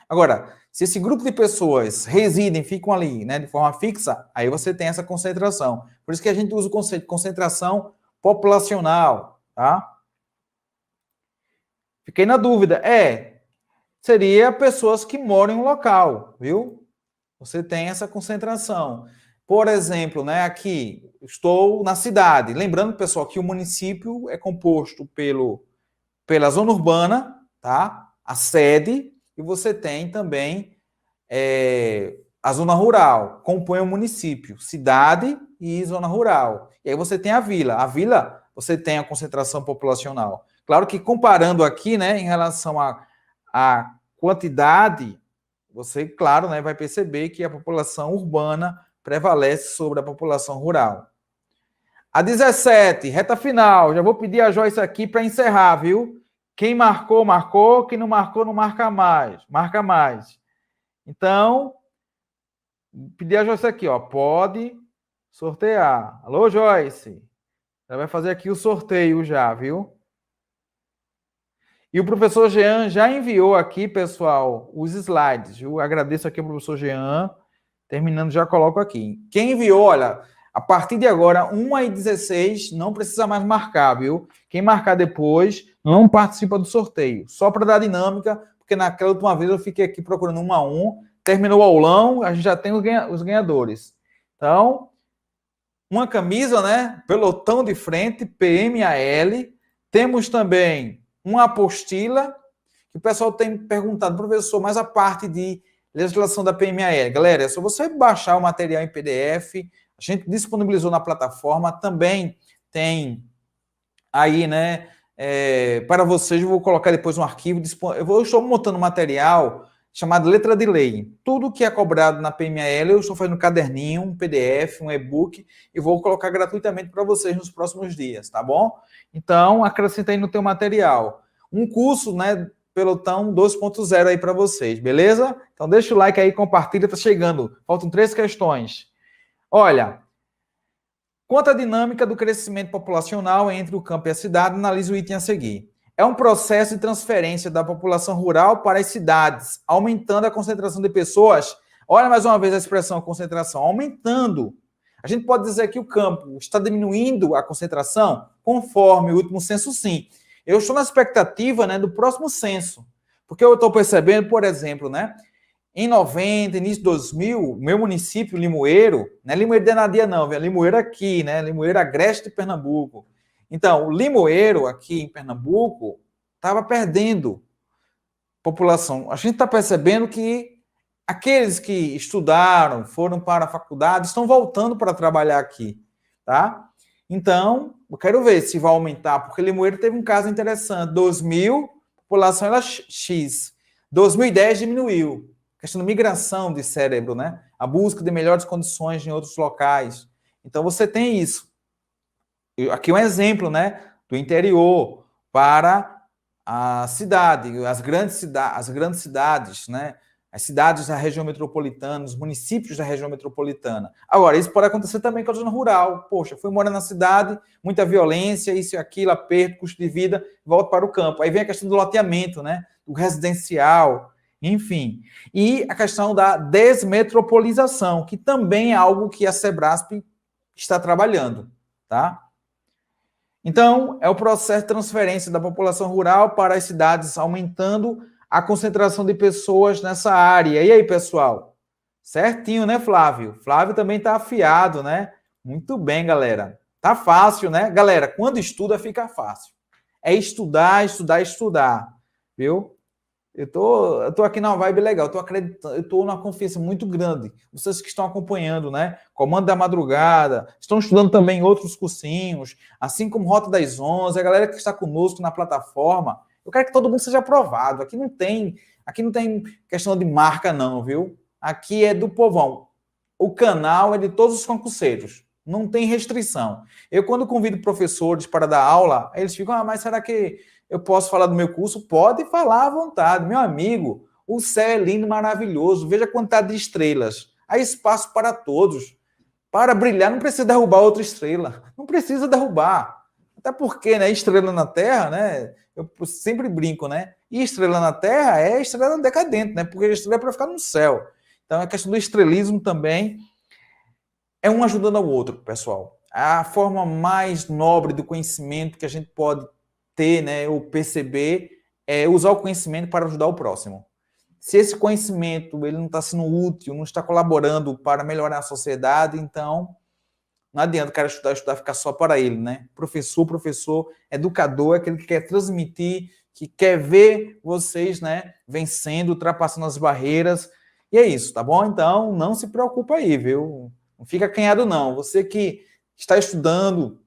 Agora, se esse grupo de pessoas residem, ficam ali, né, de forma fixa, aí você tem essa concentração. Por isso que a gente usa o conceito de concentração populacional, tá? Fiquei na dúvida. Seria pessoas que moram em um local, viu? Você tem essa concentração. Por exemplo, né, aqui, estou na cidade. Lembrando, pessoal, que o município é composto pela zona urbana, tá? A sede, e você tem também a zona rural, compõe o município, cidade e zona rural. E aí você tem a vila. A vila, você tem a concentração populacional. Claro que comparando aqui, né, em relação à quantidade, você, claro, né, vai perceber que a população urbana prevalece sobre a população rural. A 17, reta final. Já vou pedir a Joyce aqui para encerrar, viu? Quem marcou, marcou. Quem não marcou, não marca mais. Marca mais. Então, pedir a Joyce aqui, ó. Pode sortear. Alô, Joyce? Já vai fazer aqui o sorteio já, viu? E o professor Jean já enviou aqui, pessoal, os slides, viu? Agradeço aqui ao professor Jean. Terminando, já coloco aqui. Quem enviou, olha, a partir de agora, 1h16, não precisa mais marcar, viu? Quem marcar depois não participa do sorteio. Só para dar dinâmica, porque naquela última vez eu fiquei aqui procurando 1 a 1. Terminou o aulão, a gente já tem os ganhadores. Então, uma camisa, né? Pelotão de frente, PMAL. Temos também uma apostila, que o pessoal tem perguntado, professor, mas a parte de legislação da PMAL. Galera, é só você baixar o material em PDF, a gente disponibilizou na plataforma, também tem aí, né, para vocês, eu vou colocar depois um arquivo, eu estou montando um material chamado Letra de Lei. Tudo que é cobrado na PMAL, eu estou fazendo um caderninho, um PDF, um e-book, e vou colocar gratuitamente para vocês nos próximos dias, tá bom? Então, acrescenta aí no teu material. Um curso, né, Pelotão 2.0 aí para vocês, beleza? Então, deixa o like aí, compartilha, tá chegando. Faltam 3 questões. Olha, quanto à dinâmica do crescimento populacional entre o campo e a cidade, analise o item a seguir. É um processo de transferência da população rural para as cidades, aumentando a concentração de pessoas. Olha mais uma vez a expressão concentração, aumentando. A gente pode dizer que o campo está diminuindo a concentração conforme o último censo, sim. Eu estou na expectativa, né, do próximo censo, porque eu estou percebendo, por exemplo, né, em 90, início de 2000, meu município, Limoeiro, não é Limoeiro de Anadia não, é Limoeiro aqui, né, Limoeiro Agreste de Pernambuco. Então, o Limoeiro aqui em Pernambuco estava perdendo população. A gente está percebendo que aqueles que estudaram, foram para a faculdade, estão voltando para trabalhar aqui, tá? Então, eu quero ver se vai aumentar, porque Limoeiro teve um caso interessante. 2000, a população era X. 2010 diminuiu. Questão de migração de cérebro, né? A busca de melhores condições em outros locais. Então, você tem isso. Aqui um exemplo, né? Do interior para a cidade, as grandes cidades, né? As cidades da região metropolitana, os municípios da região metropolitana. Agora, isso pode acontecer também com a zona rural. Poxa, fui morar na cidade, muita violência, isso e aquilo, aperto, custo de vida, volto para o campo. Aí vem a questão do loteamento, né? Do residencial, enfim. E a questão da desmetropolização, que também é algo que a Sebrasp está trabalhando, tá? Então, é o processo de transferência da população rural para as cidades, aumentando a concentração de pessoas nessa área. E aí, pessoal? Certinho, né, Flávio? Flávio também está afiado, né? Muito bem, galera. Tá fácil, né? Galera, quando estuda, fica fácil. É estudar, estudar, estudar. Viu? Eu tô aqui na vibe legal, eu tô acreditando, eu tô numa confiança muito grande. Vocês que estão acompanhando, né? Comando da Madrugada, estão estudando também outros cursinhos, assim como Rota das 11, a galera que está conosco na plataforma. Eu quero que todo mundo seja aprovado. Aqui não tem questão de marca não, viu? Aqui é do povão. O canal é de todos os concurseiros. Não tem restrição. Eu, quando convido professores para dar aula, eles ficam, mas será que eu posso falar do meu curso? Pode falar à vontade. Meu amigo, o céu é lindo, maravilhoso. Veja a quantidade de estrelas. Há espaço para todos. Para brilhar, não precisa derrubar outra estrela. Não precisa derrubar. Até porque, né, estrela na Terra, né, eu sempre brinco, né? E estrela na Terra é estrela decadente, né? Porque a estrela é para ficar no céu. Então, a questão do estrelismo também é um ajudando ao outro, pessoal. A forma mais nobre do conhecimento que a gente pode ter, né, ou perceber, é usar o conhecimento para ajudar o próximo. Se esse conhecimento ele não está sendo útil, não está colaborando para melhorar a sociedade, então não adianta o cara estudar, ficar só para ele, né? Professor, educador, é aquele que quer transmitir, que quer ver vocês, né, vencendo, ultrapassando as barreiras. E é isso, tá bom? Então, não se preocupa aí, viu? Não fica acanhado, não. Você que está estudando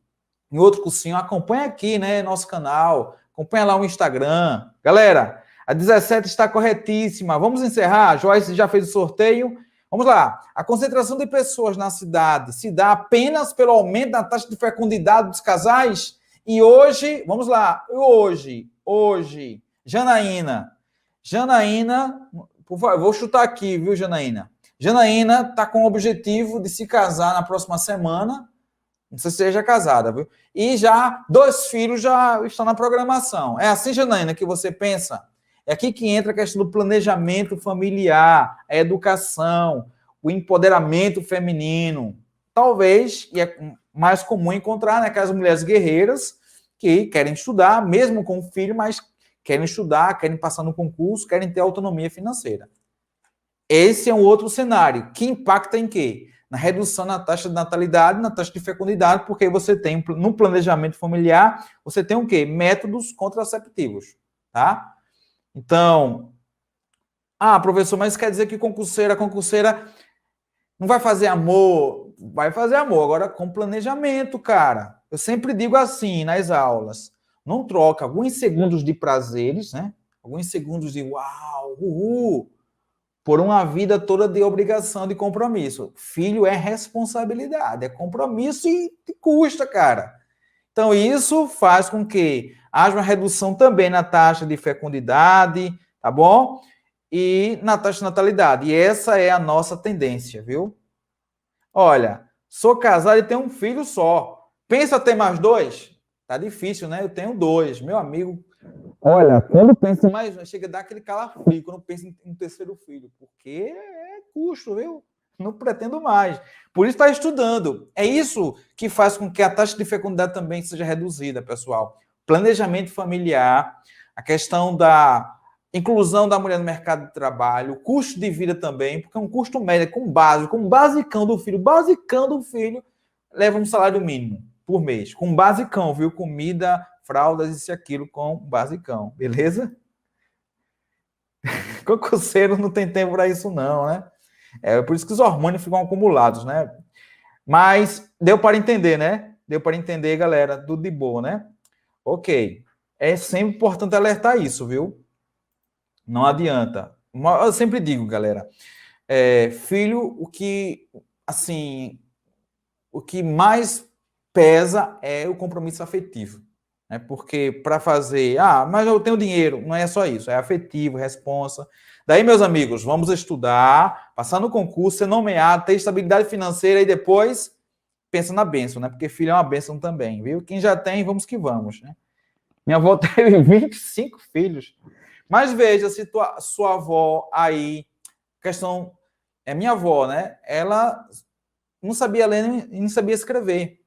em outro cursinho, acompanha aqui, né, nosso canal, acompanha lá o Instagram. Galera, a 17 está corretíssima. Vamos encerrar? A Joyce já fez o sorteio. Vamos lá. A concentração de pessoas na cidade se dá apenas pelo aumento da taxa de fecundidade dos casais? E hoje, vamos lá, hoje, Janaína, por favor, vou chutar aqui, viu, Janaína? Janaína está com o objetivo de se casar na próxima semana, Não sei se você já é casada, viu? E já 2 filhos já estão na programação. É assim, Janaína, que você pensa? É aqui que entra a questão do planejamento familiar, a educação, o empoderamento feminino. Talvez, e é mais comum encontrar, né, aquelas mulheres guerreiras que querem estudar, mesmo com o filho, mas querem estudar, querem passar no concurso, querem ter autonomia financeira. Esse é um outro cenário, que impacta em quê? Na redução na taxa de natalidade, na taxa de fecundidade, porque você tem, no planejamento familiar, você tem o quê? Métodos contraceptivos, tá? Então, professor, mas quer dizer que concurseira não vai fazer amor? Vai fazer amor, agora com planejamento, cara. Eu sempre digo assim nas aulas, não troca alguns segundos de prazeres, né? Alguns segundos de uau, uhul, por uma vida toda de obrigação, de compromisso. Filho é responsabilidade, é compromisso e custa, cara. Então, isso faz com que haja uma redução também na taxa de fecundidade, tá bom? E na taxa de natalidade. E essa é a nossa tendência, viu? Olha, sou casado e tenho um filho só. Pensa ter mais 2? Tá difícil, né? Eu tenho 2. Meu amigo, olha, quando pensa em mais, chega a dar aquele calafrio quando pensa em um terceiro filho, porque é custo, viu? Não pretendo mais. Por isso está estudando. É isso que faz com que a taxa de fecundidade também seja reduzida, pessoal. Planejamento familiar, a questão da inclusão da mulher no mercado de trabalho, custo de vida também, porque é um custo médio, com o basicão do filho, leva um salário mínimo por mês, com basicão, viu? Comida, fraldas, isso e aquilo, com basicão, beleza? Concurseiro não tem tempo para isso não, né? É por isso que os hormônios ficam acumulados, né? Mas deu para entender, né? Deu para entender, galera, tudo de boa, né? Ok. É sempre importante alertar isso, viu? Não adianta. Eu sempre digo, galera, filho, assim, o que mais pesa é o compromisso afetivo. Né? Porque para fazer, mas eu tenho dinheiro, não é só isso, é afetivo, responsa. Daí, meus amigos, vamos estudar, passar no concurso, ser nomeado, ter estabilidade financeira e depois pensa na bênção, né? Porque filho é uma bênção também, viu? Quem já tem, vamos que vamos, né? Minha avó teve 25 filhos. Mas veja, se sua avó aí, questão, minha avó, né? Ela não sabia ler e não sabia escrever.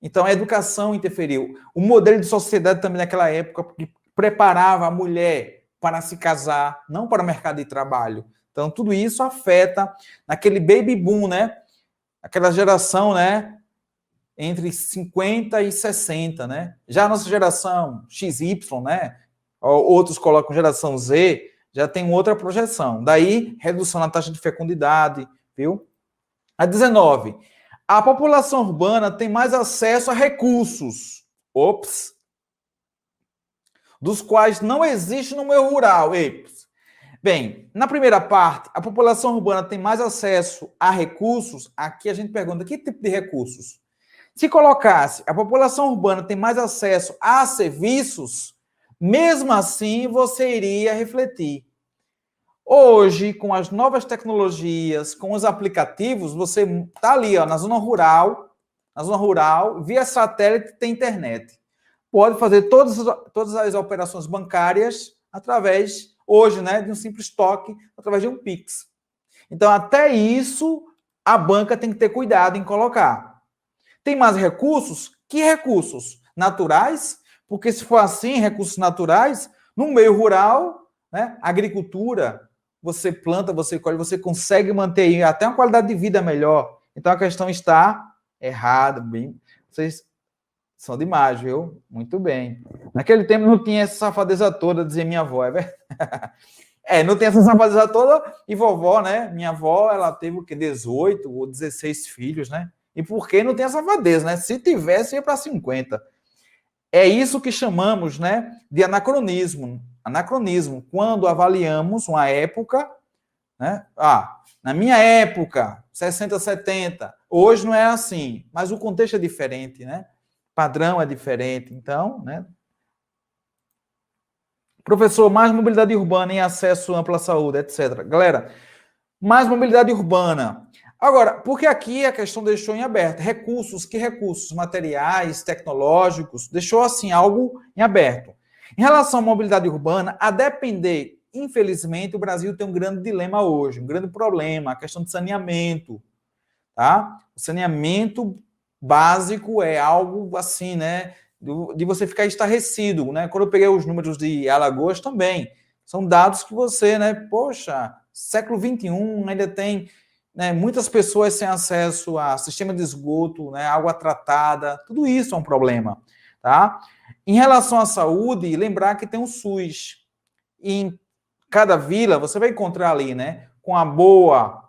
Então, a educação interferiu. O modelo de sociedade também naquela época que preparava a mulher para se casar, não para o mercado de trabalho. Então, tudo isso afeta naquele baby boom, né? Aquela geração, né? Entre 50 e 60, né? Já a nossa geração XY, né? Outros colocam geração Z, já tem outra projeção. Daí, redução na taxa de fecundidade, viu? A 19. A população urbana tem mais acesso a recursos, dos quais não existe no meio rural. Bem, na primeira parte, a população urbana tem mais acesso a recursos. Aqui a gente pergunta, que tipo de recursos? Se colocasse, a população urbana tem mais acesso a serviços, mesmo assim você iria refletir. Hoje, com as novas tecnologias, com os aplicativos, você está ali, ó, na zona rural, via satélite tem internet. Pode fazer todas as operações bancárias através, hoje, né, de um simples toque, através de um Pix. Então, até isso, a banca tem que ter cuidado em colocar. Tem mais recursos? Que recursos? Naturais? Porque se for assim, recursos naturais, no meio rural, né, agricultura, você planta, você colhe, você consegue manter até uma qualidade de vida melhor. Então a questão está errada, bem. Vocês são demais, viu? Muito bem. Naquele tempo não tinha essa safadeza toda, dizia minha avó, é verdade? Não tem essa safadeza toda, e vovó, né? Minha avó, ela teve o quê? 18 ou 16 filhos, né? E por que não tem essa safadeza, né? Se tivesse, ia para 50. É isso que chamamos, né, de anacronismo. Anacronismo, quando avaliamos uma época, né? Na minha época, 60, 70, hoje não é assim, mas o contexto é diferente, né? O padrão é diferente, então, né? Professor, mais mobilidade urbana em acesso amplo à saúde, etc. Galera, mais mobilidade urbana. Agora, porque aqui a questão deixou em aberto. Recursos, que recursos materiais, tecnológicos, deixou assim algo em aberto. Em relação à mobilidade urbana, a depender, infelizmente, o Brasil tem um grande dilema hoje, um grande problema, a questão de saneamento, tá? O saneamento básico é algo assim, né, de você ficar estarrecido, né? Quando eu peguei os números de Alagoas também, são dados que você, né, poxa, século XXI ainda tem, né, muitas pessoas sem acesso a sistema de esgoto, né, água tratada, tudo isso é um problema, tá? Em relação à saúde, lembrar que tem o SUS. Em cada vila, você vai encontrar ali, né, com a boa,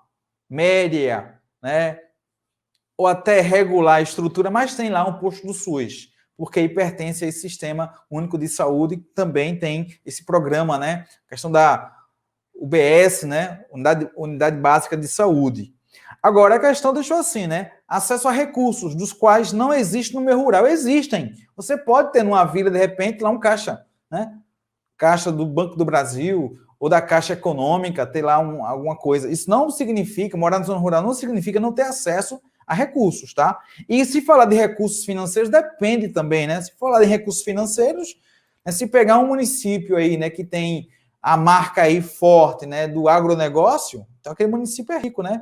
média, né, ou até regular a estrutura, mas tem lá um posto do SUS, porque aí pertence a esse Sistema Único de Saúde, que também tem esse programa, né, a questão da UBS, né, Unidade Básica de Saúde. Agora, a questão deixou assim, né, acesso a recursos, dos quais não existe no meio rural. Existem. Você pode ter numa vila, de repente, lá um caixa, né, caixa do Banco do Brasil ou da Caixa Econômica, ter lá alguma coisa. Isso não significa, morar na zona rural não significa não ter acesso a recursos, tá? E se falar de recursos financeiros, depende também, né? Se falar de recursos financeiros, né, se pegar um município aí, né, que tem a marca aí forte, né, do agronegócio, então aquele município é rico, né?